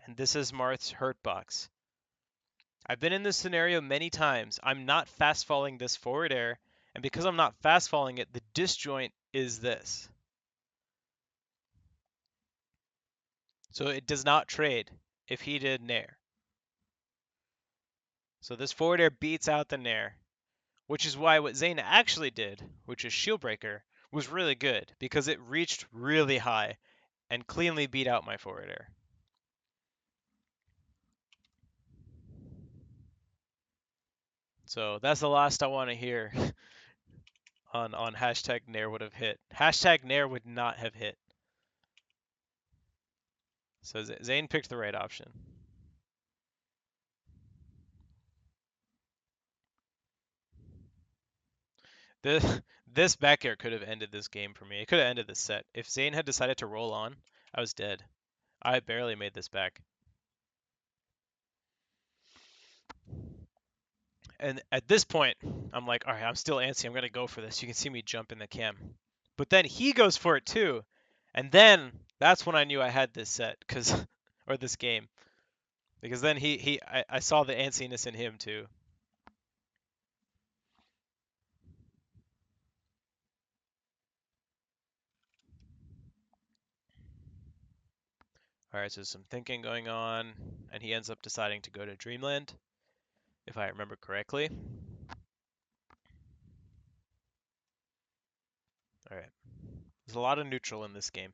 and this is Marth's hurt box. I've been in this scenario many times. I'm not fast falling this forward air, and because I'm not fast falling it, the disjoint is this. So it does not trade if he did nair. So this forward air beats out the nair, which is why what Zain actually did, which is shield breaker, was really good because it reached really high and cleanly beat out my forward air. So that's the last I want to hear on hashtag nair would have hit. Hashtag nair would not have hit. So Zain picked the right option. This back air could have ended this game for me. It could have ended this set. If Zain had decided to roll on, I was dead. I barely made this back. And at this point, I'm like, all right, I'm still antsy. I'm going to go for this. You can see me jump in the cam. But then he goes for it too. And then that's when I knew I had this set, or this game. Because then I saw the antsiness in him too. All right, so some thinking going on, and he ends up deciding to go to Dreamland, if I remember correctly. All right. There's a lot of neutral in this game.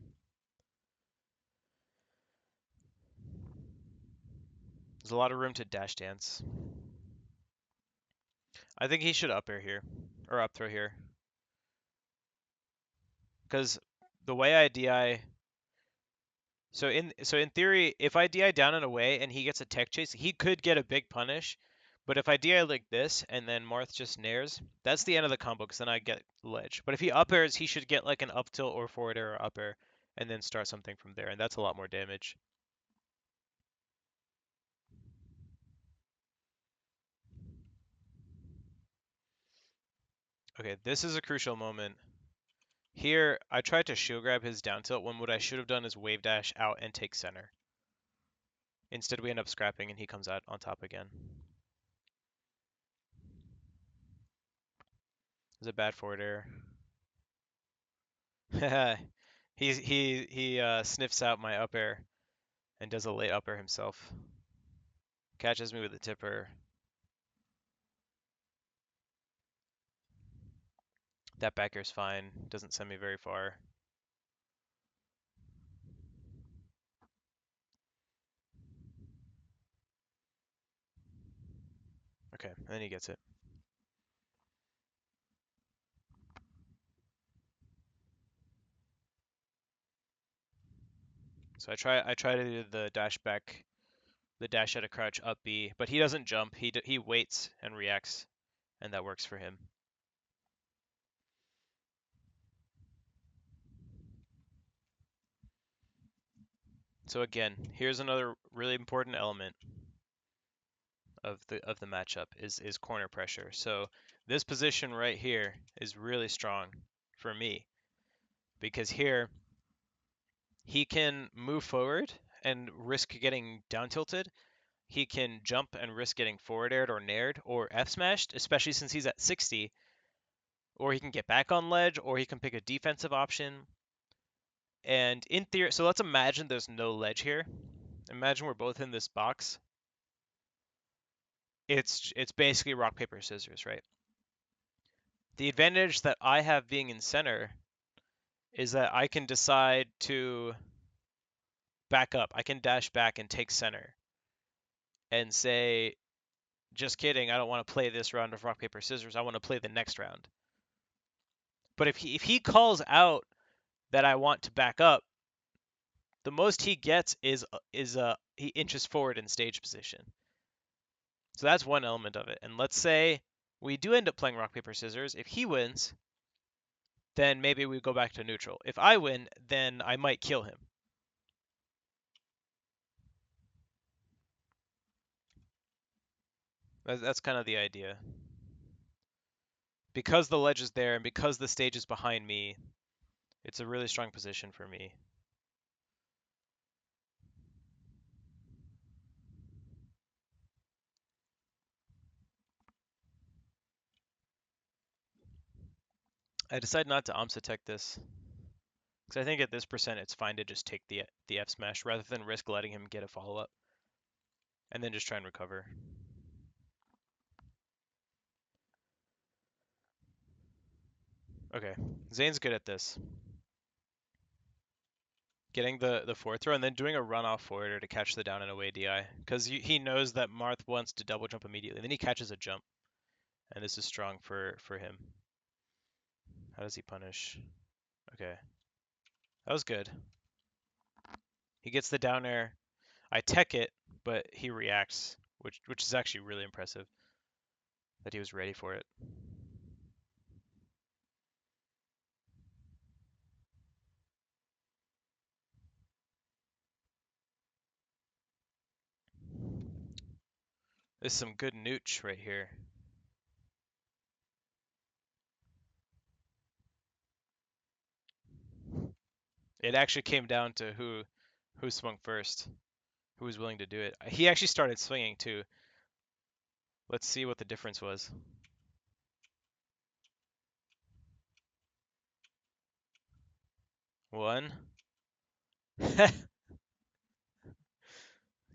There's a lot of room to dash dance. I think he should up air here, or up throw here. Because the way I DI, so in theory, if I DI down and away and he gets a tech chase, he could get a big punish. But if I DI like this and then Marth just nairs, that's the end of the combo because then I get ledge. But if he up airs, he should get like an up tilt or forward air or up air and then start something from there, and that's a lot more damage. Okay, this is a crucial moment. Here, I tried to shield grab his down tilt when what I should have done is wave dash out and take center. Instead, we end up scrapping and he comes out on top again. It's a bad forward air. he sniffs out my up air and does a late up air himself. Catches me with a tipper. That back air's fine. Doesn't send me very far. Okay, and then he gets it. So I try to do the dash back, the dash at a crouch up B, but he doesn't jump. He waits and reacts, and that works for him. So again, here's another really important element of the matchup is corner pressure. So this position right here is really strong for me because here he can move forward and risk getting down tilted. He can jump and risk getting forward aired or nared or F smashed, especially since he's at 60. Or he can get back on ledge, or he can pick a defensive option. And in theory, so let's imagine there's no ledge here. Imagine we're both in this box. It's basically rock paper scissors, right? The advantage that I have being in center is that I can decide to back up. I can dash back and take center and say, just kidding, I don't want to play this round of rock paper scissors. I want to play the next round. But if he calls out that I want to back up, the most he gets is he inches forward in stage position. So that's one element of it. And let's say we do end up playing rock paper scissors. If he wins, then maybe we go back to neutral. If I win, then I might kill him. That's kind of the idea. Because the ledge is there and because the stage is behind me, it's a really strong position for me. I decided not to Amsa this because I think at this percent it's fine to just take the F smash rather than risk letting him get a follow up and then just try and recover. Okay, Zane's good at this. Getting the fourth throw and then doing a runoff forwarder to catch the down and away DI because he knows that Marth wants to double jump immediately. Then he catches a jump, and this is strong for him. How does he punish? Okay, that was good. He gets the down air. I tech it, but he reacts, which is actually really impressive that he was ready for it. This is some good nooch right here. It actually came down to who swung first, who was willing to do it. He actually started swinging too. Let's see what the difference was. One.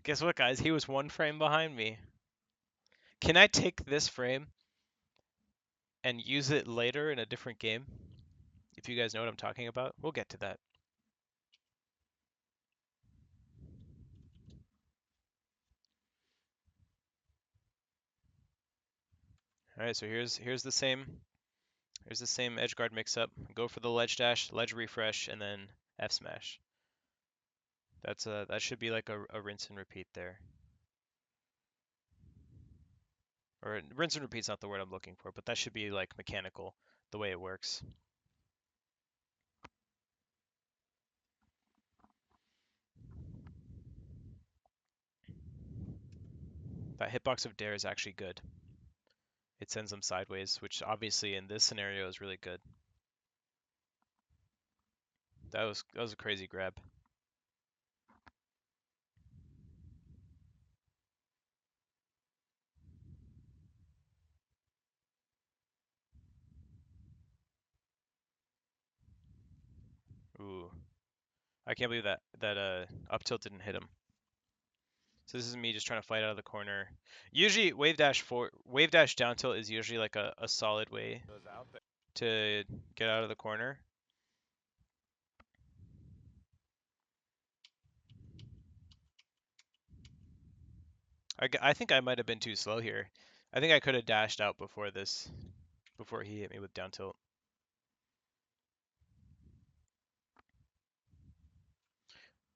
Guess what, guys? He was one frame behind me. Can I take this frame and use it later in a different game? If you guys know what I'm talking about, we'll get to that. All right, so here's the same edge guard mix up. Go for the ledge dash, ledge refresh, and then F smash. That should be like a rinse and repeat there. Or rinse and repeat's not the word I'm looking for, but that should be like mechanical the way it works. That hitbox of dare is actually good. It sends them sideways, which obviously in this scenario is really good. That was a crazy grab. Ooh. I can't believe that up tilt didn't hit him. So this is me just trying to fight out of the corner. Usually wave dash down tilt is usually like a solid way to get out of the corner. I think I might have been too slow here. I think I could have dashed out before he hit me with down tilt.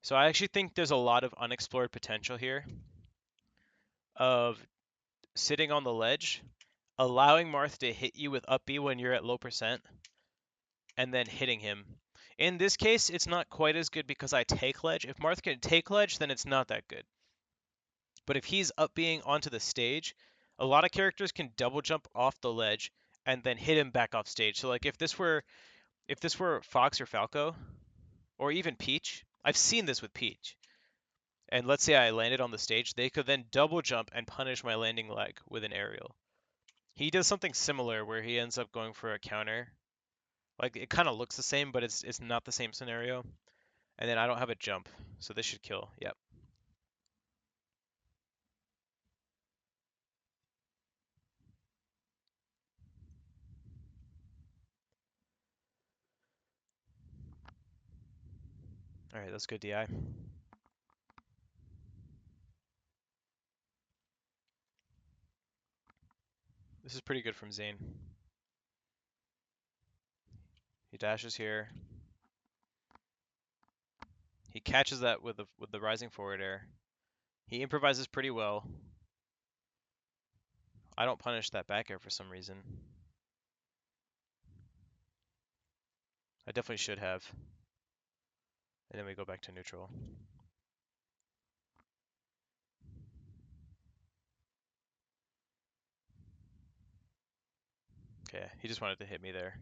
So I actually think there's a lot of unexplored potential here of sitting on the ledge, allowing Marth to hit you with up B when you're at low percent, and then hitting him. In this case, it's not quite as good because I take ledge. If Marth can take ledge, then it's not that good. But if he's up being onto the stage, a lot of characters can double jump off the ledge and then hit him back off stage. So like if this were Fox or Falco or even Peach, I've seen this with Peach. And let's say I landed on the stage, they could then double jump and punish my landing leg with an aerial. He does something similar where he ends up going for a counter. Like it kind of looks the same, but it's not the same scenario. And then I don't have a jump, so this should kill. Yep. All right, that's good DI. This is pretty good from Zain. He dashes here. He catches that with the rising forward air. He improvises pretty well. I don't punish that back air for some reason. I definitely should have. And then we go back to neutral. Okay, he just wanted to hit me there.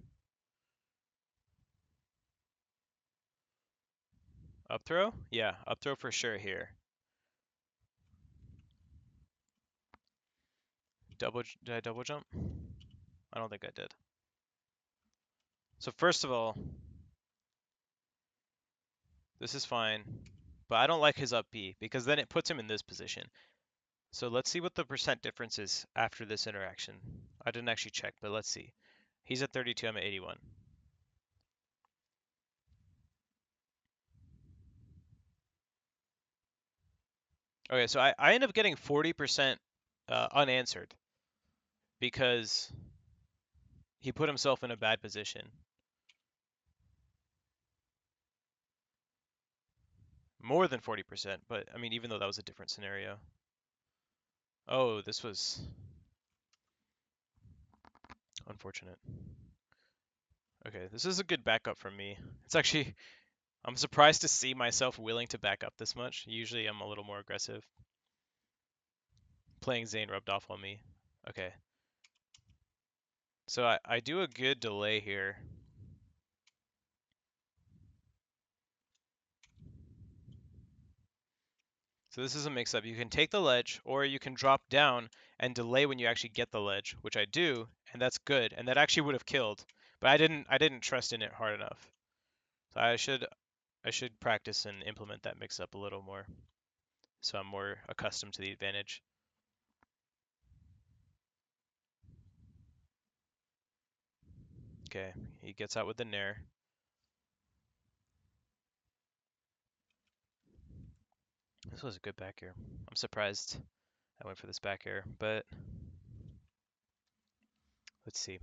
Up throw? Yeah, up throw for sure here. Did I double jump? I don't think I did. So first of all, this is fine, but I don't like his up B because then it puts him in this position. So let's see what the percent difference is after this interaction. I didn't actually check, but let's see. He's at 32, I'm at 81. Okay, so I end up getting 40% unanswered because he put himself in a bad position. More than 40%, but I mean, even though that was a different scenario. Oh, this was unfortunate. Okay, this is a good backup from me. It's actually, I'm surprised to see myself willing to back up this much. Usually I'm a little more aggressive. Playing Zain rubbed off on me. Okay. So I do a good delay here. So this is a mix-up. You can take the ledge, or you can drop down and delay when you actually get the ledge, which I do, and that's good. And that actually would have killed, but I didn't trust in it hard enough. So I should practice and implement that mix-up a little more, so I'm more accustomed to the advantage. Okay, he gets out with the nair. This was a good back air. I'm surprised I went for this back air, but let's see.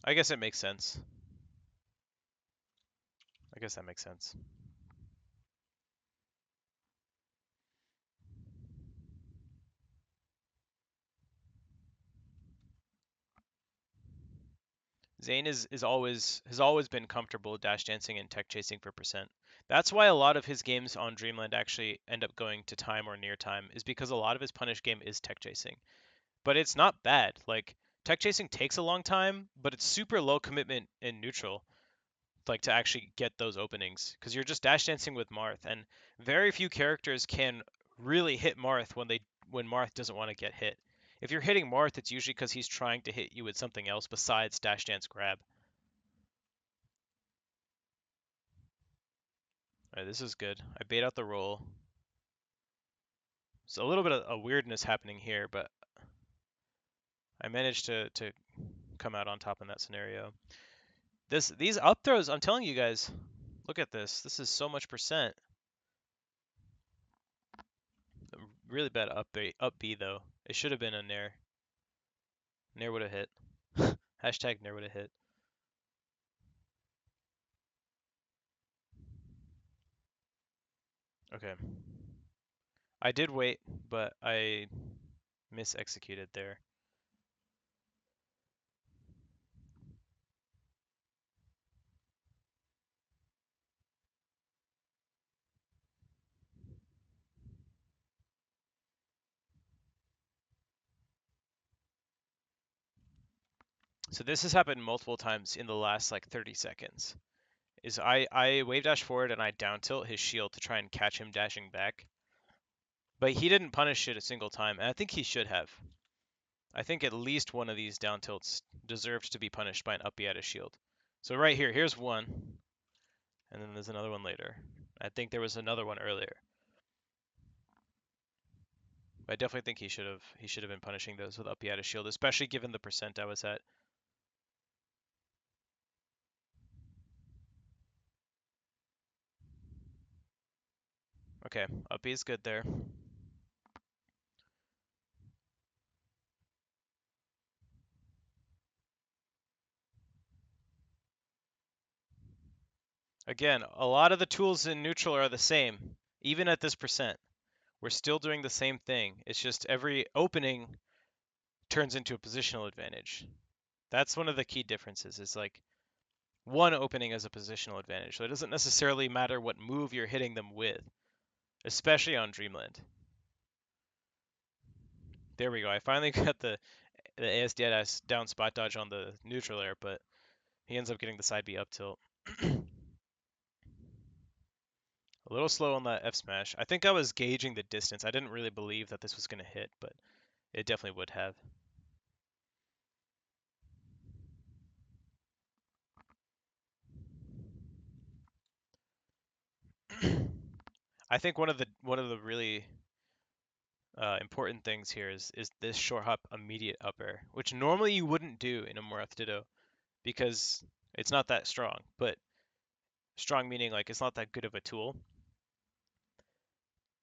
I guess it makes sense. I guess that makes sense. Zayn has always been comfortable dash dancing and tech chasing for percent. That's why a lot of his games on Dreamland actually end up going to time or near time, is because a lot of his punish game is tech chasing. But it's not bad. Like tech chasing takes a long time, but it's super low commitment in neutral, like to actually get those openings, because you're just dash dancing with Marth, and very few characters can really hit Marth when Marth doesn't want to get hit. If you're hitting Marth, it's usually because he's trying to hit you with something else besides dash dance grab. Alright, this is good. I bait out the roll. There's a little bit of a weirdness happening here, but I managed to come out on top in that scenario. These up throws, I'm telling you guys, look at this. This is so much percent. Really bad up B though. It should have been a nair. Nair would have hit. Hashtag nair would have hit. Okay. I did wait, but I mis-executed there. So this has happened multiple times in the last like 30 seconds. Is I wave dash forward and I down tilt his shield to try and catch him dashing back. But he didn't punish it a single time, and I think he should have. I think at least one of these down tilts deserved to be punished by an up B at his shield. So right here, here's one, and then there's another one later. I think there was another one earlier. But I definitely think he should have been punishing those with up B at his shield, especially given the percent I was at. Okay, up B is good there. Again, a lot of the tools in neutral are the same, even at this percent. We're still doing the same thing. It's just every opening turns into a positional advantage. That's one of the key differences. Is like one opening as a positional advantage. So it doesn't necessarily matter what move you're hitting them with, especially on Dreamland. There we go. I finally got the AS down spot dodge on the neutral air, but he ends up getting the side B up tilt. A little slow on that F smash. I think I was gauging the distance. I didn't really believe that this was going to hit, but it definitely would have. I think one of the really important things here is this short hop immediate up air, which normally you wouldn't do in a Marth ditto because it's not that strong. But strong meaning like it's not that good of a tool.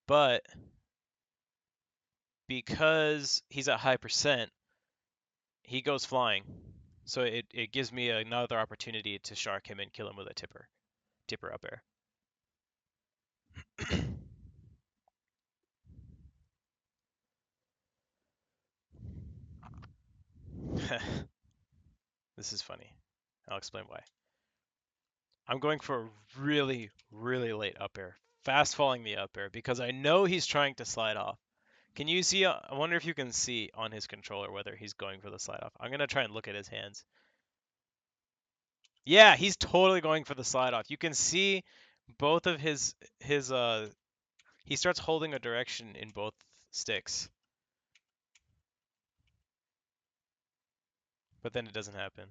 But because he's at high percent, he goes flying. So it gives me another opportunity to shark him and kill him with a tipper up air. This is funny. I'll explain why. I'm going for a really, really late up air. Fast falling the up air because I know he's trying to slide off. Can you see? I wonder if you can see on his controller whether he's going for the slide off. I'm going to try and look at his hands. Yeah, he's totally going for the slide off. You can see both of his he starts holding a direction in both sticks. But then it doesn't happen.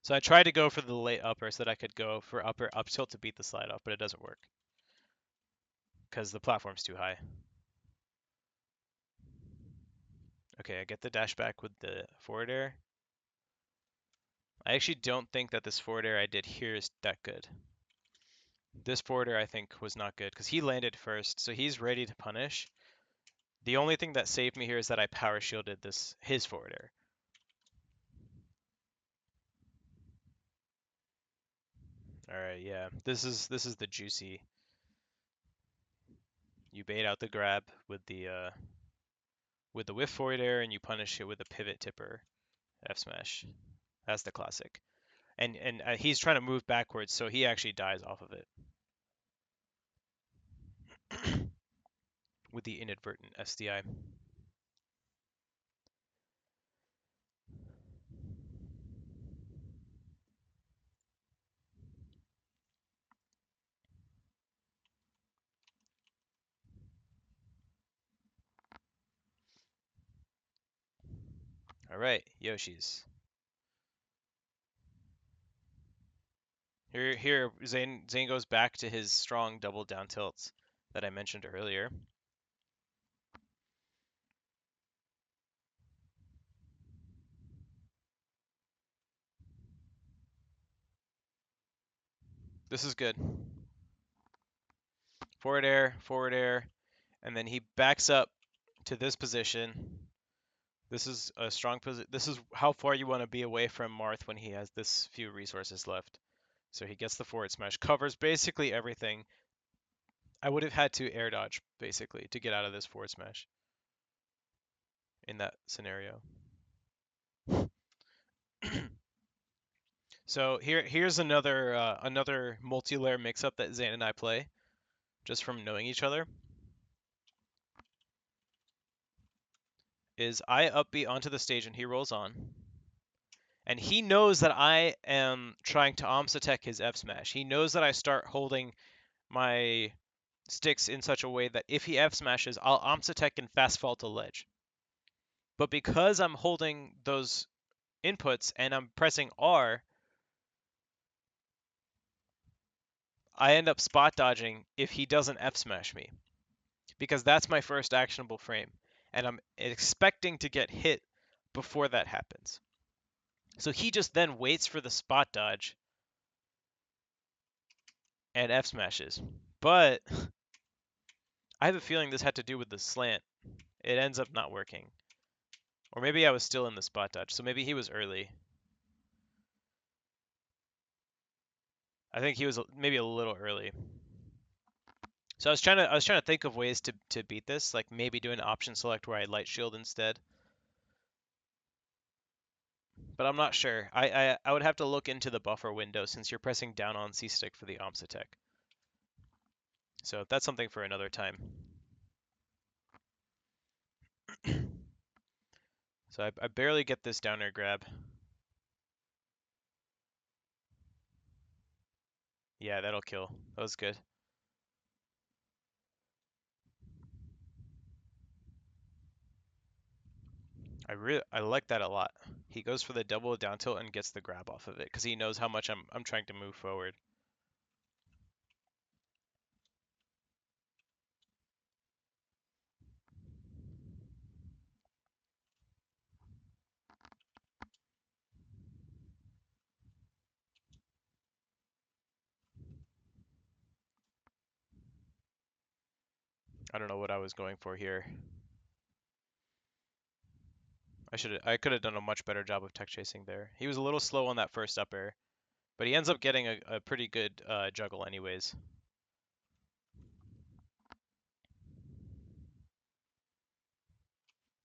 So I tried to go for the late upper so that I could go for upper up tilt to beat the slide off, but it doesn't work because the platform's too high. Okay, I get the dash back with the forward air. I actually don't think that this forward air I did here is that good. This forward air I think was not good because he landed first, so he's ready to punish. The only thing that saved me here is that I power shielded his forward air. All right, yeah, this is the juicy. You bait out the grab with the whiff forward air, and you punish it with a pivot tipper F smash. That's the classic. And he's trying to move backwards, so he actually dies off of it with the inadvertent SDI. All right, Yoshi's. Here, Zain goes back to his strong double down tilts that I mentioned earlier. This is good. Forward air, and then he backs up to this position. This is a strong position. This is how far you want to be away from Marth when he has this few resources left. So he gets the forward smash, covers basically everything. I would have had to air dodge, basically, to get out of this forward smash in that scenario. So here's another multi-layer mix-up that Zain and I play, just from knowing each other, is I up B onto the stage and he rolls on. And he knows that I am trying to OMS attack his F smash. He knows that I start holding my sticks in such a way that if he F smashes, I'll OMS attack and fast fall to ledge. But because I'm holding those inputs and I'm pressing R, I end up spot dodging if he doesn't F smash me, because that's my first actionable frame, and I'm expecting to get hit before that happens. So he just then waits for the spot dodge and F smashes. But I have a feeling this had to do with the slant. It ends up not working. Or maybe I was still in the spot dodge, so maybe he was early. I think he was maybe a little early. So I was trying to think of ways to beat this, like maybe do an option select where I light shield instead. But I'm not sure. I would have to look into the buffer window since you're pressing down on C stick for the OMS attack. So that's something for another time. So I barely get this down air grab. Yeah, that'll kill. That was good. I like that a lot. He goes for the double down tilt and gets the grab off of it because he knows how much I'm trying to move forward. I don't know what I was going for here. I could have done a much better job of tech chasing there. He was a little slow on that first up air, but he ends up getting a pretty good juggle anyways.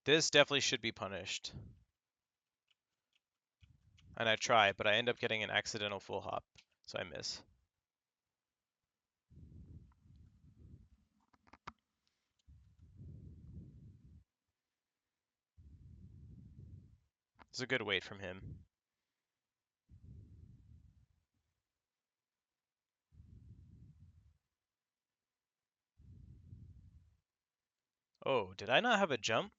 This definitely should be punished. And I try, but I end up getting an accidental full hop, so I miss. It's a good wait from him. Oh, did I not have a jump?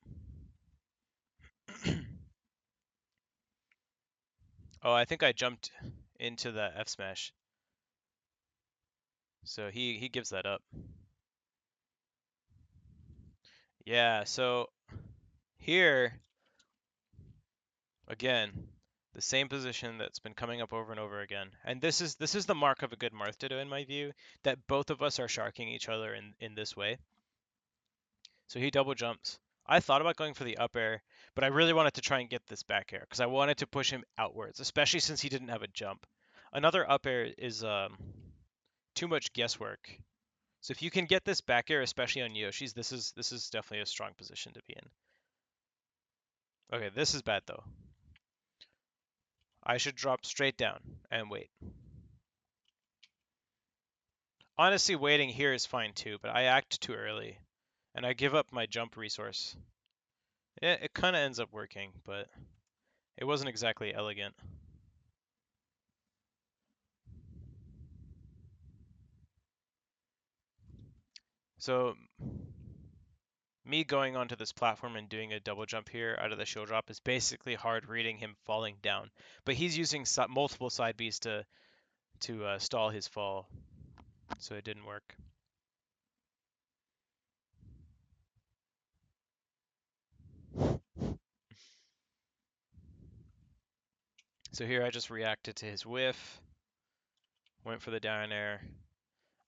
Oh, I think I jumped into the F smash. So he gives that up. Yeah, so here again, the same position that's been coming up over and over again. And this is the mark of a good Marth ditto in my view, that both of us are sharking each other in this way. So he double jumps. I thought about going for the up air, but I really wanted to try and get this back air because I wanted to push him outwards, especially since he didn't have a jump. Another up air is too much guesswork. So if you can get this back air, especially on Yoshi's, this is definitely a strong position to be in. Okay, this is bad though. I should drop straight down and wait. Honestly, waiting here is fine too, but I act too early, and I give up my jump resource. It kind of ends up working, but it wasn't exactly elegant. So me going onto this platform and doing a double jump here out of the shield drop is basically hard reading him falling down. But he's using multiple side Bs to stall his fall, so it didn't work. So here I just reacted to his whiff, went for the down air.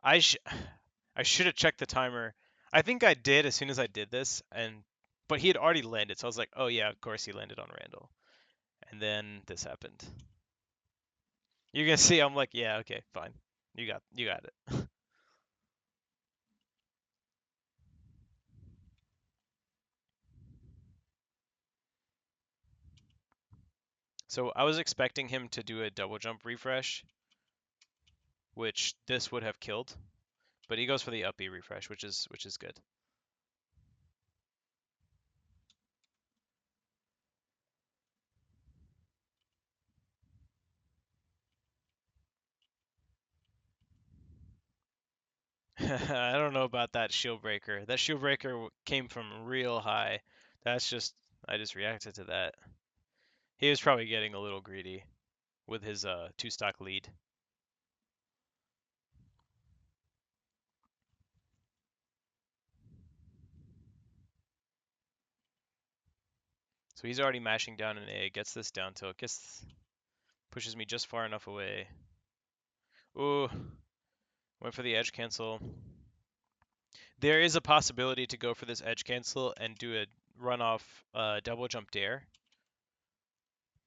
I should have checked the timer. I think I did as soon as I did this, but he had already landed, so I was like, oh yeah, of course he landed on Randall. And then this happened. You can see I'm like, yeah, okay, fine. You got it. So I was expecting him to do a double jump refresh, which this would have killed, but he goes for the up B refresh, which is good. I don't know about that shield breaker. That shield breaker came from real high. That's just I just reacted to that. He was probably getting a little greedy with his 2 stock lead. So he's already mashing down an A, gets this down tilt, pushes me just far enough away. Ooh, went for the edge cancel. There is a possibility to go for this edge cancel and do a runoff double jump dare,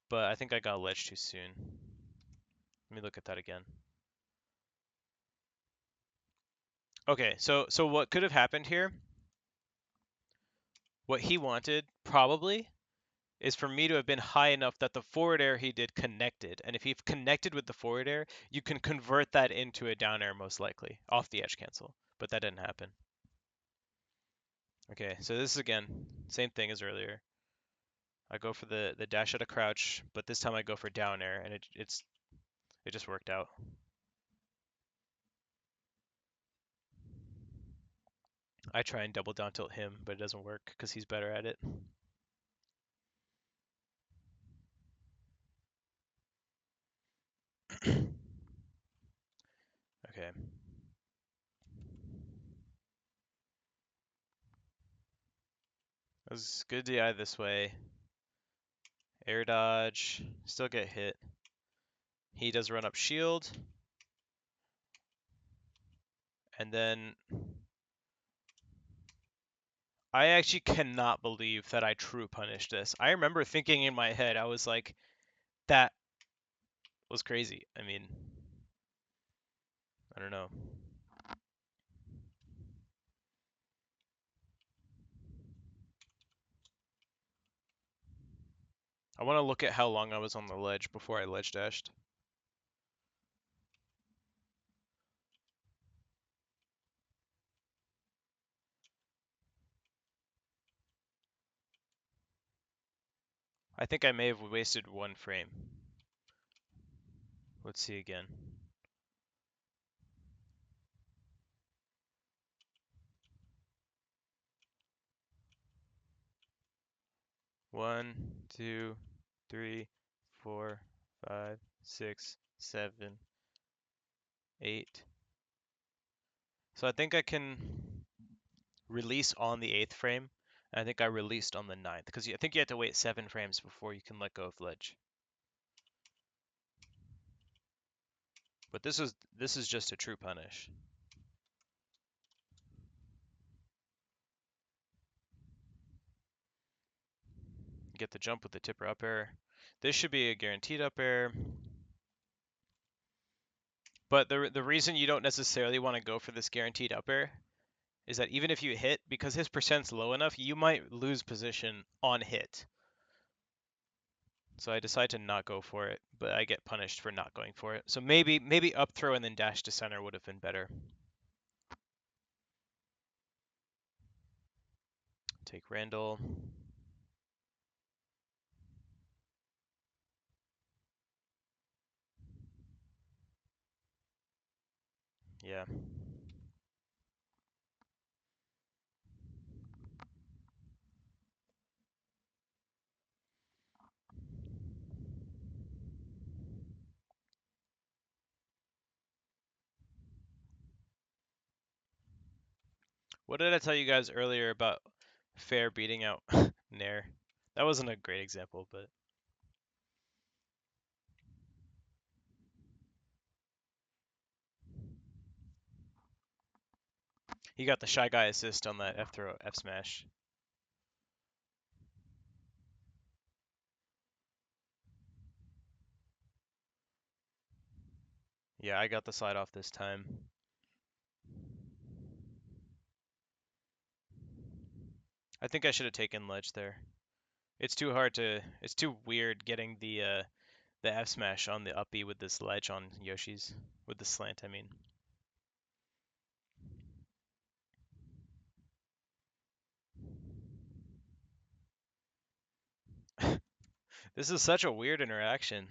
but I think I got ledge too soon. Let me look at that again. Okay, so what could have happened here, what he wanted probably is for me to have been high enough that the forward air he did connected. And if he connected with the forward air, you can convert that into a down air most likely off the edge cancel. But that didn't happen. Okay, so this is again, same thing as earlier. I go for the dash out of crouch, but this time I go for down air, and it just worked out. I try and double down tilt him, but it doesn't work because he's better at it. Okay. It was good DI this way. Air dodge, still get hit. He does run up shield. And then I actually cannot believe that I true punished this. I remember thinking in my head, I was like, that was crazy. I mean, I don't know. I want to look at how long I was on the ledge before I ledge dashed. I think I may have wasted 1 frame. Let's see again. One, two, three, 4, 5, 6, 7, 8. So I think I can release on the 8th frame. I think I released on the 9th because I think you have to wait 7 frames before you can let go of ledge. But this is just a true punish. Get the jump with the tipper up air. This should be a guaranteed up air. But the reason you don't necessarily want to go for this guaranteed up air is that even if you hit, because his percent's low enough, you might lose position on hit. So I decide to not go for it, but I get punished for not going for it. So maybe up throw and then dash to center would have been better. Take Randall. Yeah. What did I tell you guys earlier about Fair beating out Nair? That wasn't a great example, but he got the Shy Guy assist on that F throw, F smash. Yeah, I got the side off this time. I think I should have taken ledge there. It's too hard to. It's too weird getting the F smash on the up B with this ledge on Yoshi's with the slant. I mean, this is such a weird interaction.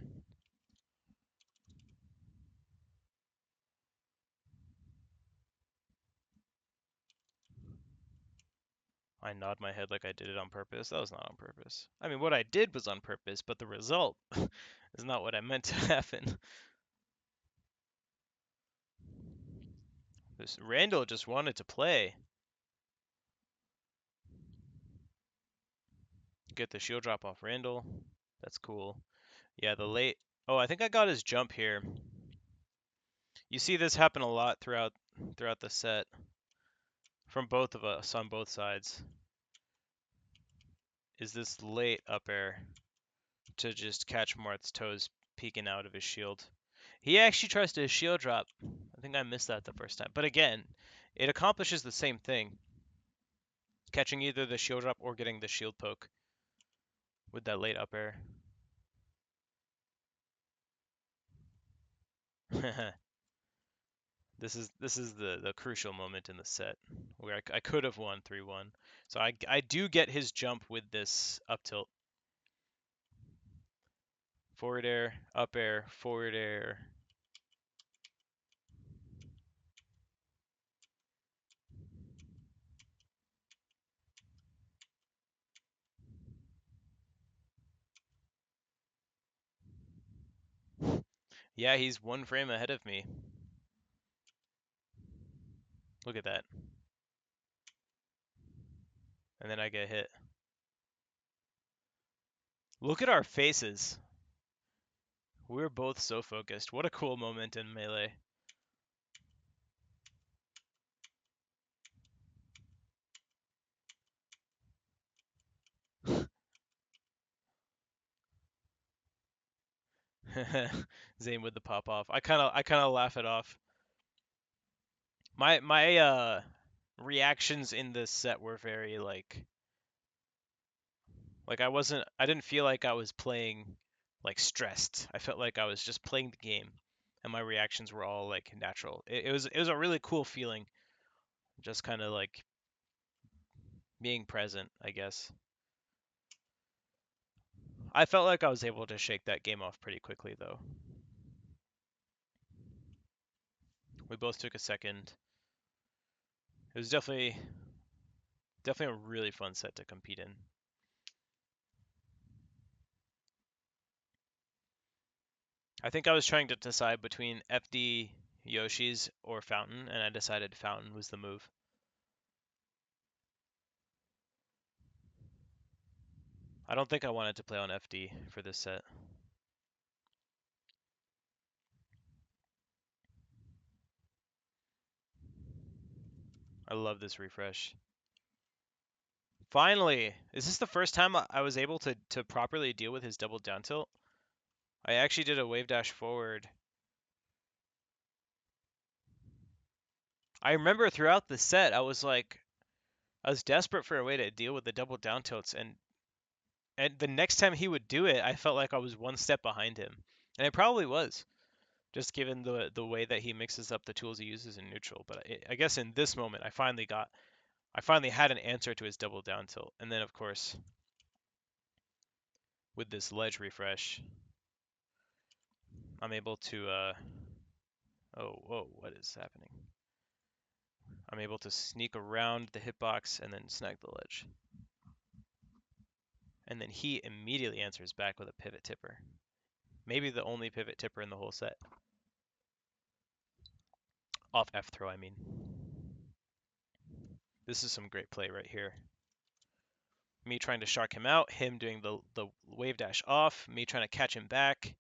I nod my head like I did it on purpose. That was not on purpose. I mean, what I did was on purpose, but the result is not what I meant to happen. This Randall just wanted to play. Get the shield drop off Randall. That's cool. Yeah, the late. Oh, I think I got his jump here. You see this happen a lot throughout the set from both of us on both sides. Is this late up air to just catch Marth's toes peeking out of his shield. He actually tries to shield drop. I think I missed that the first time. But again, it accomplishes the same thing. Catching either the shield drop or getting the shield poke with that late up air. This is the crucial moment in the set where I could have won 3-1. So I do get his jump with this up tilt. Forward air, up air, forward air. Yeah, he's one frame ahead of me. Look at that. And then I get hit. Look at our faces. We're both so focused. What a cool moment in Melee. Zain with the pop off. I kind of laugh it off. My reactions in this set were very like I didn't feel like I was playing like stressed. I felt like I was just playing the game and my reactions were all like natural. It was a really cool feeling, just kind of like being present, I guess. I felt like I was able to shake that game off pretty quickly though. We both took a second. It was definitely a really fun set to compete in. I think I was trying to decide between FD Yoshi's or Fountain, and I decided Fountain was the move. I don't think I wanted to play on FD for this set. I love this refresh. Finally! Is this the first time I was able to properly deal with his double down tilt? I actually did a wave dash forward. I remember throughout the set, I was desperate for a way to deal with the double down tilts, and the next time he would do it, I felt like I was one step behind him. And it probably was, just given the way that he mixes up the tools he uses in neutral. But I guess in this moment, I finally had an answer to his double down tilt. And then of course, with this ledge refresh, I'm able to oh whoa, what is happening? I'm able to sneak around the hitbox and then snag the ledge. And then he immediately answers back with a pivot tipper. Maybe the only pivot tipper in the whole set. Off F throw, I mean. This is some great play right here. Me trying to shark him out, him doing the wave dash off, me trying to catch him back.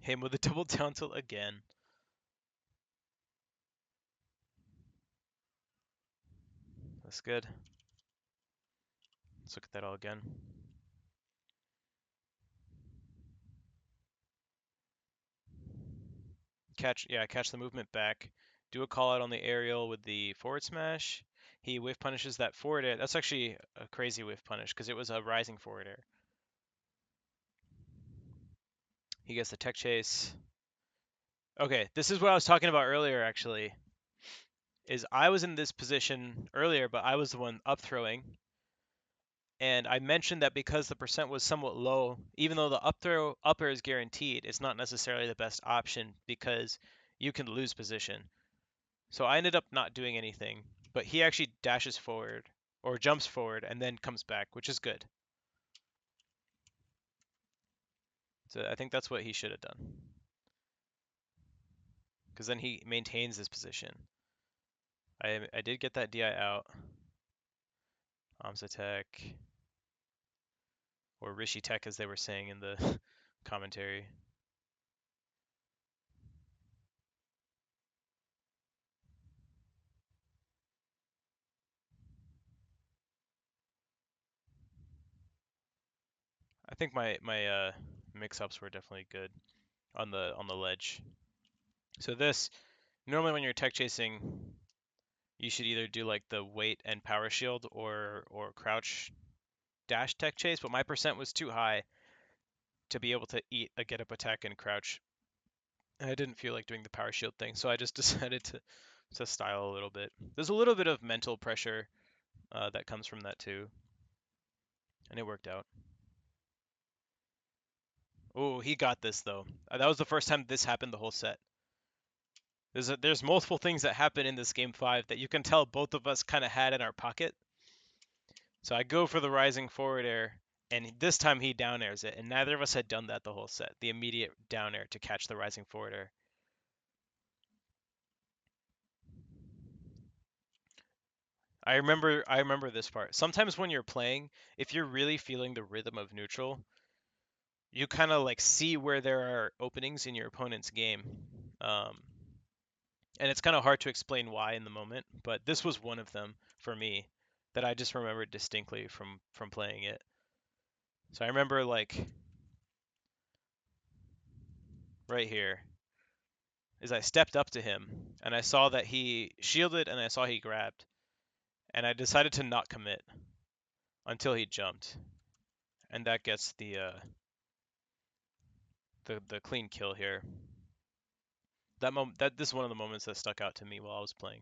Him with a double down tilt again. That's good. Let's look at that all again. Catch the movement back. Do a call out on the aerial with the forward smash. He whiff punishes that forward air. That's actually a crazy whiff punish because it was a rising forward air. He gets the tech chase. Okay, this is what I was talking about earlier actually. Is I was in this position earlier, but I was the one up throwing. And I mentioned that because the percent was somewhat low, even though the up throw upper is guaranteed, it's not necessarily the best option because you can lose position. So I ended up not doing anything, but he actually dashes forward or jumps forward and then comes back, which is good. So I think that's what he should have done. Because then he maintains his position. I did get that DI out. Arms attack. Or Rishi Tech as they were saying in the commentary. I think my mix-ups were definitely good on the ledge. So this normally when you're tech chasing, you should either do like the weight and power shield or crouch dash tech chase, but my percent was too high to be able to eat a get up attack and crouch. And I didn't feel like doing the power shield thing, so I just decided to style a little bit. There's a little bit of mental pressure that comes from that too, and it worked out. Oh, he got this though. That was the first time this happened the whole set. There's multiple things that happen in this game 5 that you can tell both of us kind of had in our pocket. So I go for the rising forward air, and this time he down airs it, and neither of us had done that the whole set. The immediate down air to catch the rising forward air. I remember this part. Sometimes when you're playing, if you're really feeling the rhythm of neutral, you kind of like see where there are openings in your opponent's game. Um, and it's kind of hard to explain why in the moment, but this was one of them for me that I just remembered distinctly from playing it. So I remember like right here is I stepped up to him and I saw that he shielded and I saw he grabbed and I decided to not commit until he jumped, and that gets the clean kill here. That this is one of the moments that stuck out to me while I was playing.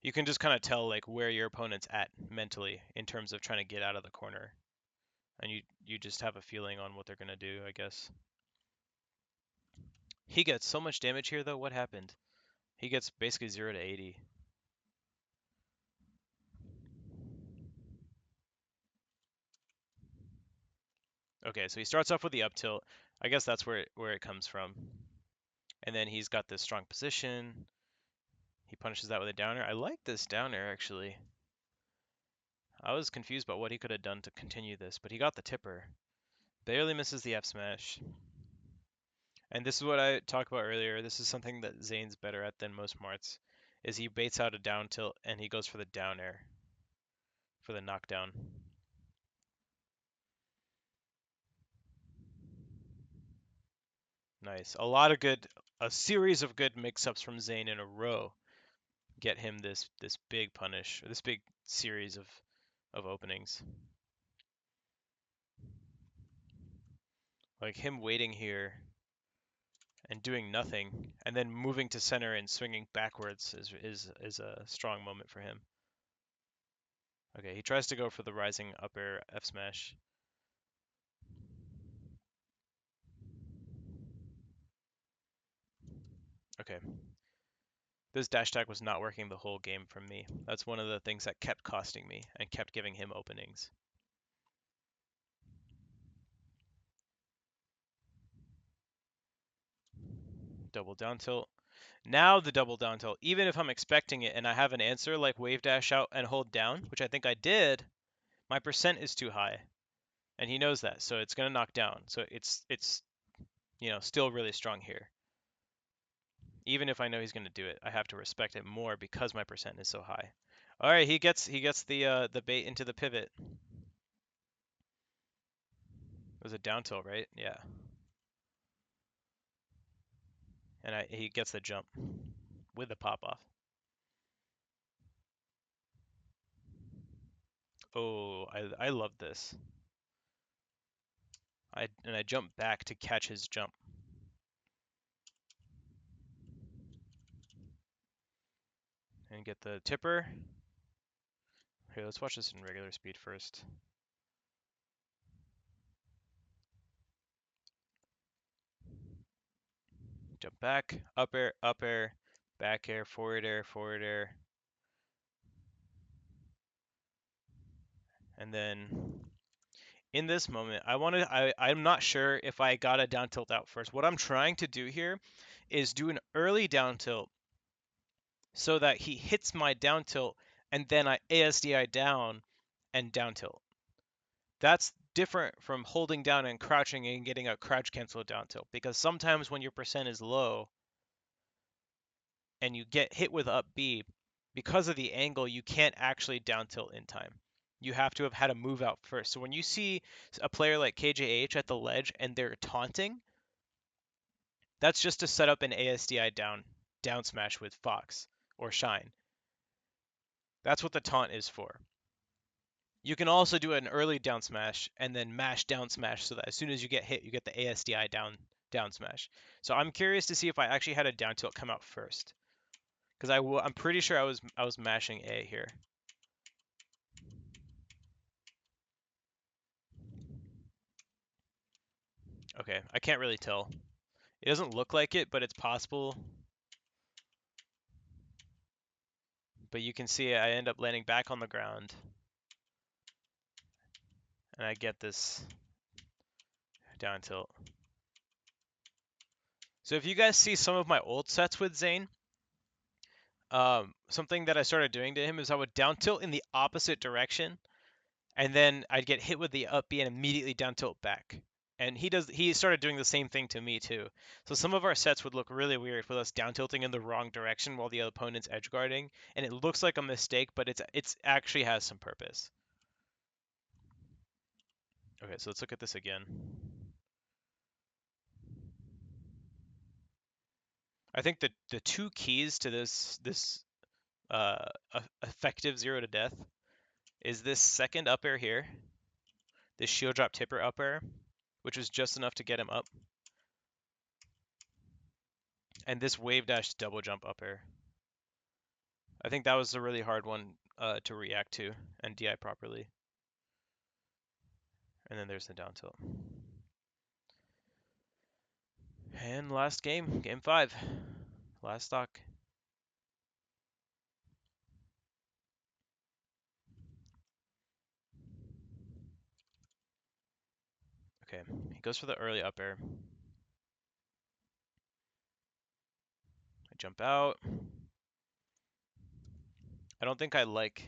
You can just kind of tell like where your opponent's at mentally in terms of trying to get out of the corner, and you just have a feeling on what they're gonna do, I guess. He gets so much damage here though. What happened? He gets basically 0 to 80. Okay, so he starts off with the up tilt. I guess that's where it comes from. And then he's got this strong position. He punishes that with a downer. I like this downer actually. I was confused about what he could have done to continue this, but he got the tipper. Barely misses the F smash. And this is what I talked about earlier. This is something that Zain's better at than most Marths, is he baits out a down tilt and he goes for the down air for the knockdown. Nice. A series of good mix-ups from Zain in a row get him this big punish, or this big series of openings. Like him waiting here and doing nothing, and then moving to center and swinging backwards is a strong moment for him. Okay, he tries to go for the rising up air F smash. Okay. This dash tag was not working the whole game from me. That's one of the things that kept costing me and kept giving him openings. Double down tilt. Now the double down tilt, even if I'm expecting it and I have an answer like wave dash out and hold down, which I think I did, my percent is too high. And he knows that, so it's going to knock down. So it's still really strong here. Even if I know he's going to do it, I have to respect it more because my percent is so high. All right, he gets the bait into the pivot. It was a down tilt, right? Yeah. And he gets the jump with the pop off. Oh, I love this. I jump back to catch his jump. And get the tipper. Here, let's watch this in regular speed first. Jump back, up air, back air, forward air, forward air. And then in this moment, I'm not sure if I got a down tilt out first. What I'm trying to do here is do an early down tilt so that he hits my down tilt and then I ASDI down and down tilt. That's different from holding down and crouching and getting a crouch cancel down tilt, because sometimes when your percent is low and you get hit with up B, because of the angle, you can't actually down tilt in time. You have to have had a move out first. So when you see a player like KJH at the ledge and they're taunting, that's just to set up an ASDI down smash with Fox or Shine. That's what the taunt is for. You can also do an early down smash and then mash down smash so that as soon as you get hit, you get the ASDI down smash. So I'm curious to see if I actually had a down tilt come out first, because I'm pretty sure I was mashing A here. Okay, I can't really tell. It doesn't look like it, but it's possible. But you can see I end up landing back on the ground. And I get this down tilt. So if you guys see some of my old sets with Zain, something that I started doing to him is I would down tilt in the opposite direction, and then I'd get hit with the up B and immediately down tilt back. And he started doing the same thing to me too. So some of our sets would look really weird with us down tilting in the wrong direction while the opponent's edge guarding, and it looks like a mistake, but it's actually has some purpose. Okay, so let's look at this again. I think the two keys to this effective 0 to death is this second up air here, this shield drop tipper up air, which was just enough to get him up, and this wave dash double jump up air. I think that was a really hard one to react to and DI properly. And then there's the down tilt. And last game, game 5, last stock. Okay, he goes for the early up air. I jump out. I don't think I like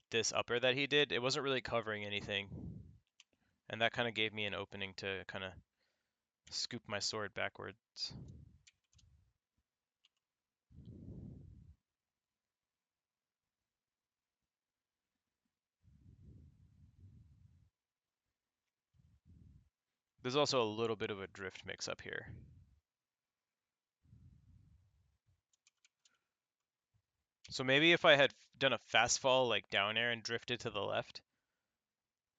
this up air that he did. It wasn't really covering anything. And that kind of gave me an opening to kind of scoop my sword backwards. There's also a little bit of a drift mix up here. So maybe if I had done a fast fall like down air and drifted to the left,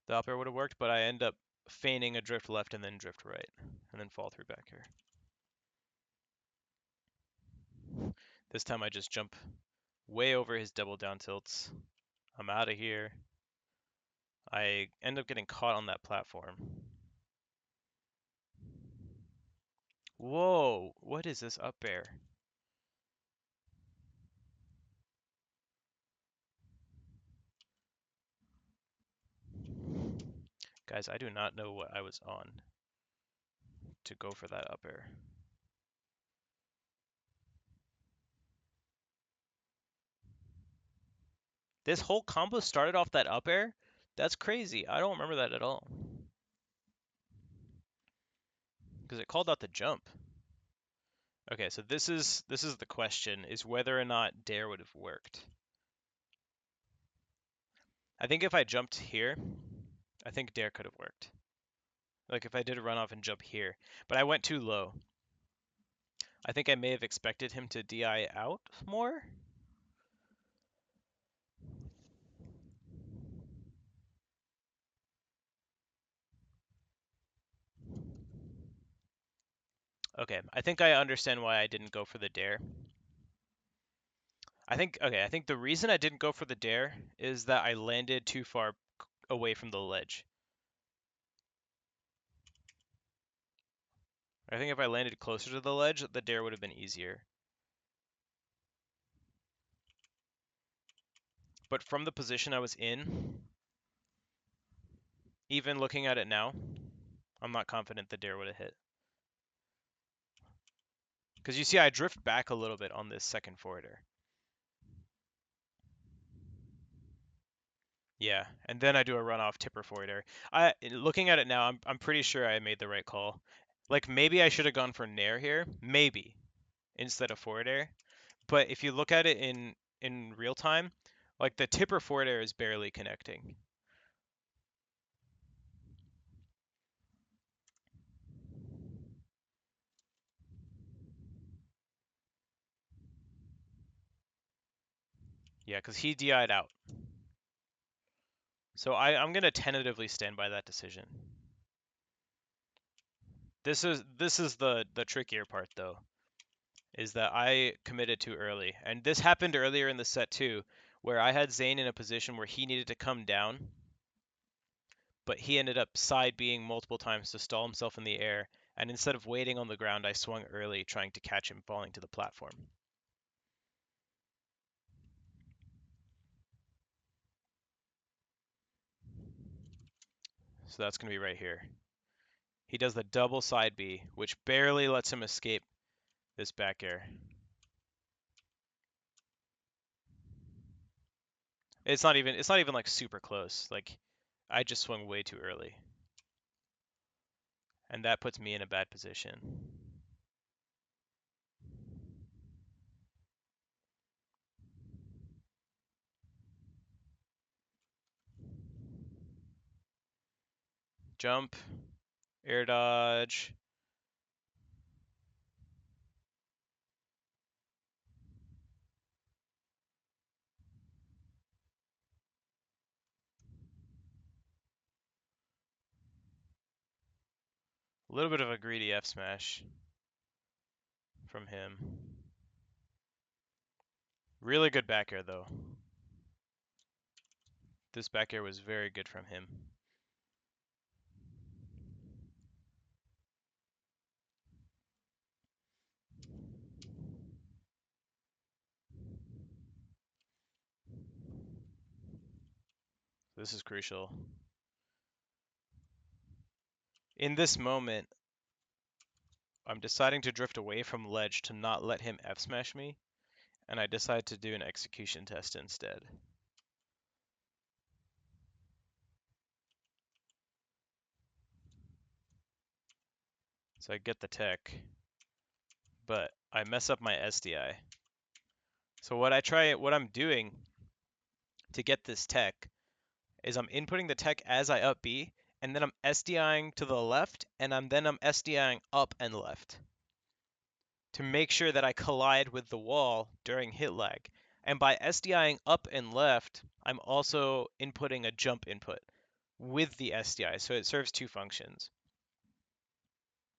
the up air would have worked, but I end up feigning a drift left and then drift right, and then fall through back here. This time I just jump way over his double down tilts. I'm out of here. I end up getting caught on that platform. Whoa, what is this up air? Guys, I do not know what I was on to go for that up air. This whole combo started off that up air? That's crazy. I don't remember that at all. Because it called out the jump. Okay, so this is the question, is whether or not dare would have worked. I think if I jumped here, I think dare could have worked. Like if I did a runoff and jump here. But I went too low. I think I may have expected him to DI out more. Okay, I think I understand why I didn't go for the dare. I think the reason I didn't go for the dare is that I landed too far away from the ledge. I think if I landed closer to the ledge, the dare would have been easier. But from the position I was in, even looking at it now, I'm not confident the dare would have hit. Because you see I drift back a little bit on this second forwarder. Yeah, and then I do a runoff tipper forwarder. Looking at it now, I'm pretty sure I made the right call. Like maybe I should have gone for nair here, maybe, instead of forward air. But if you look at it in real time, like the tipper forward air is barely connecting. Yeah, because he DI'd out. So I'm gonna tentatively stand by that decision. This is the trickier part though, is that I committed too early. And this happened earlier in the set too, where I had Zain in a position where he needed to come down, but he ended up side being multiple times to stall himself in the air, and instead of waiting on the ground, I swung early trying to catch him falling to the platform. So that's going to be right here. He does the double side B, which barely lets him escape this back air. It's not even like super close. Like I just swung way too early. And that puts me in a bad position. Jump, air dodge. A little bit of a greedy F smash from him. Really good back air though. This back air was very good from him. This is crucial. In this moment, I'm deciding to drift away from ledge to not let him F smash me, and I decide to do an execution test instead. So I get the tech, but I mess up my SDI. So what I'm doing to get this tech is I'm inputting the tech as I up B, and then I'm SDIing to the left, and I'm SDIing up and left to make sure that I collide with the wall during hit lag. And by SDIing up and left, I'm also inputting a jump input with the SDI, so it serves two functions.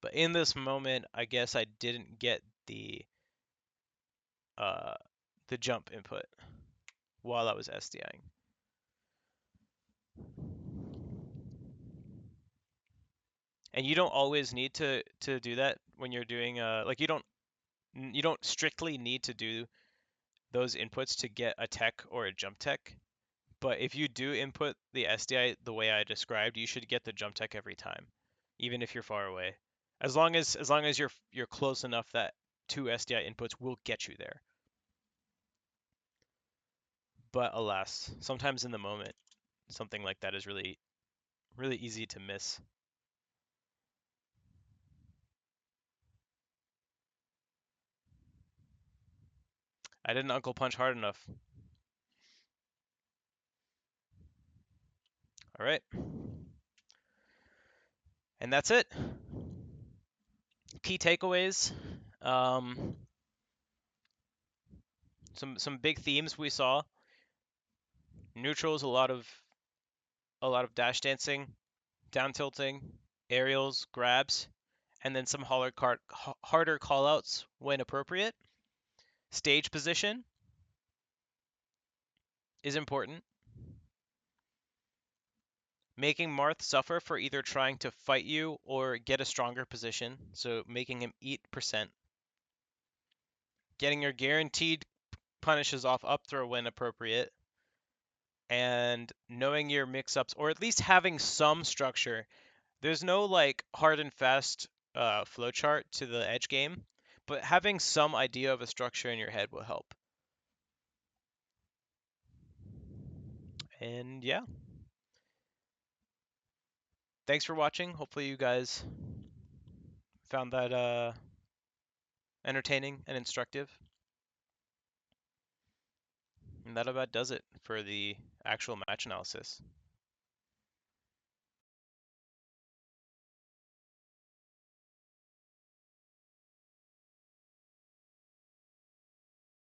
But in this moment, I guess I didn't get the jump input while I was SDIing. And you don't always need to do that when you're doing like you don't strictly need to do those inputs to get a tech or a jump tech. But if you do input the SDI the way I described, you should get the jump tech every time, even if you're far away. As long as you're close enough that two SDI inputs will get you there. But alas, sometimes in the moment, something like that is really easy to miss. I didn't Uncle Punch hard enough. All right. And that's it. Key takeaways. Um, some big themes we saw. Neutrals, a lot of dash dancing, down tilting, aerials, grabs, and then some harder callouts when appropriate. Stage position is important. Making Marth suffer for either trying to fight you or get a stronger position, so making him eat percent. Getting your guaranteed punishes off up throw when appropriate, and knowing your mix-ups, or at least having some structure. There's no like hard and fast flowchart to the edge game, but having some idea of a structure in your head will help. And yeah, thanks for watching. Hopefully you guys found that entertaining and instructive. And that about does it for the actual match analysis.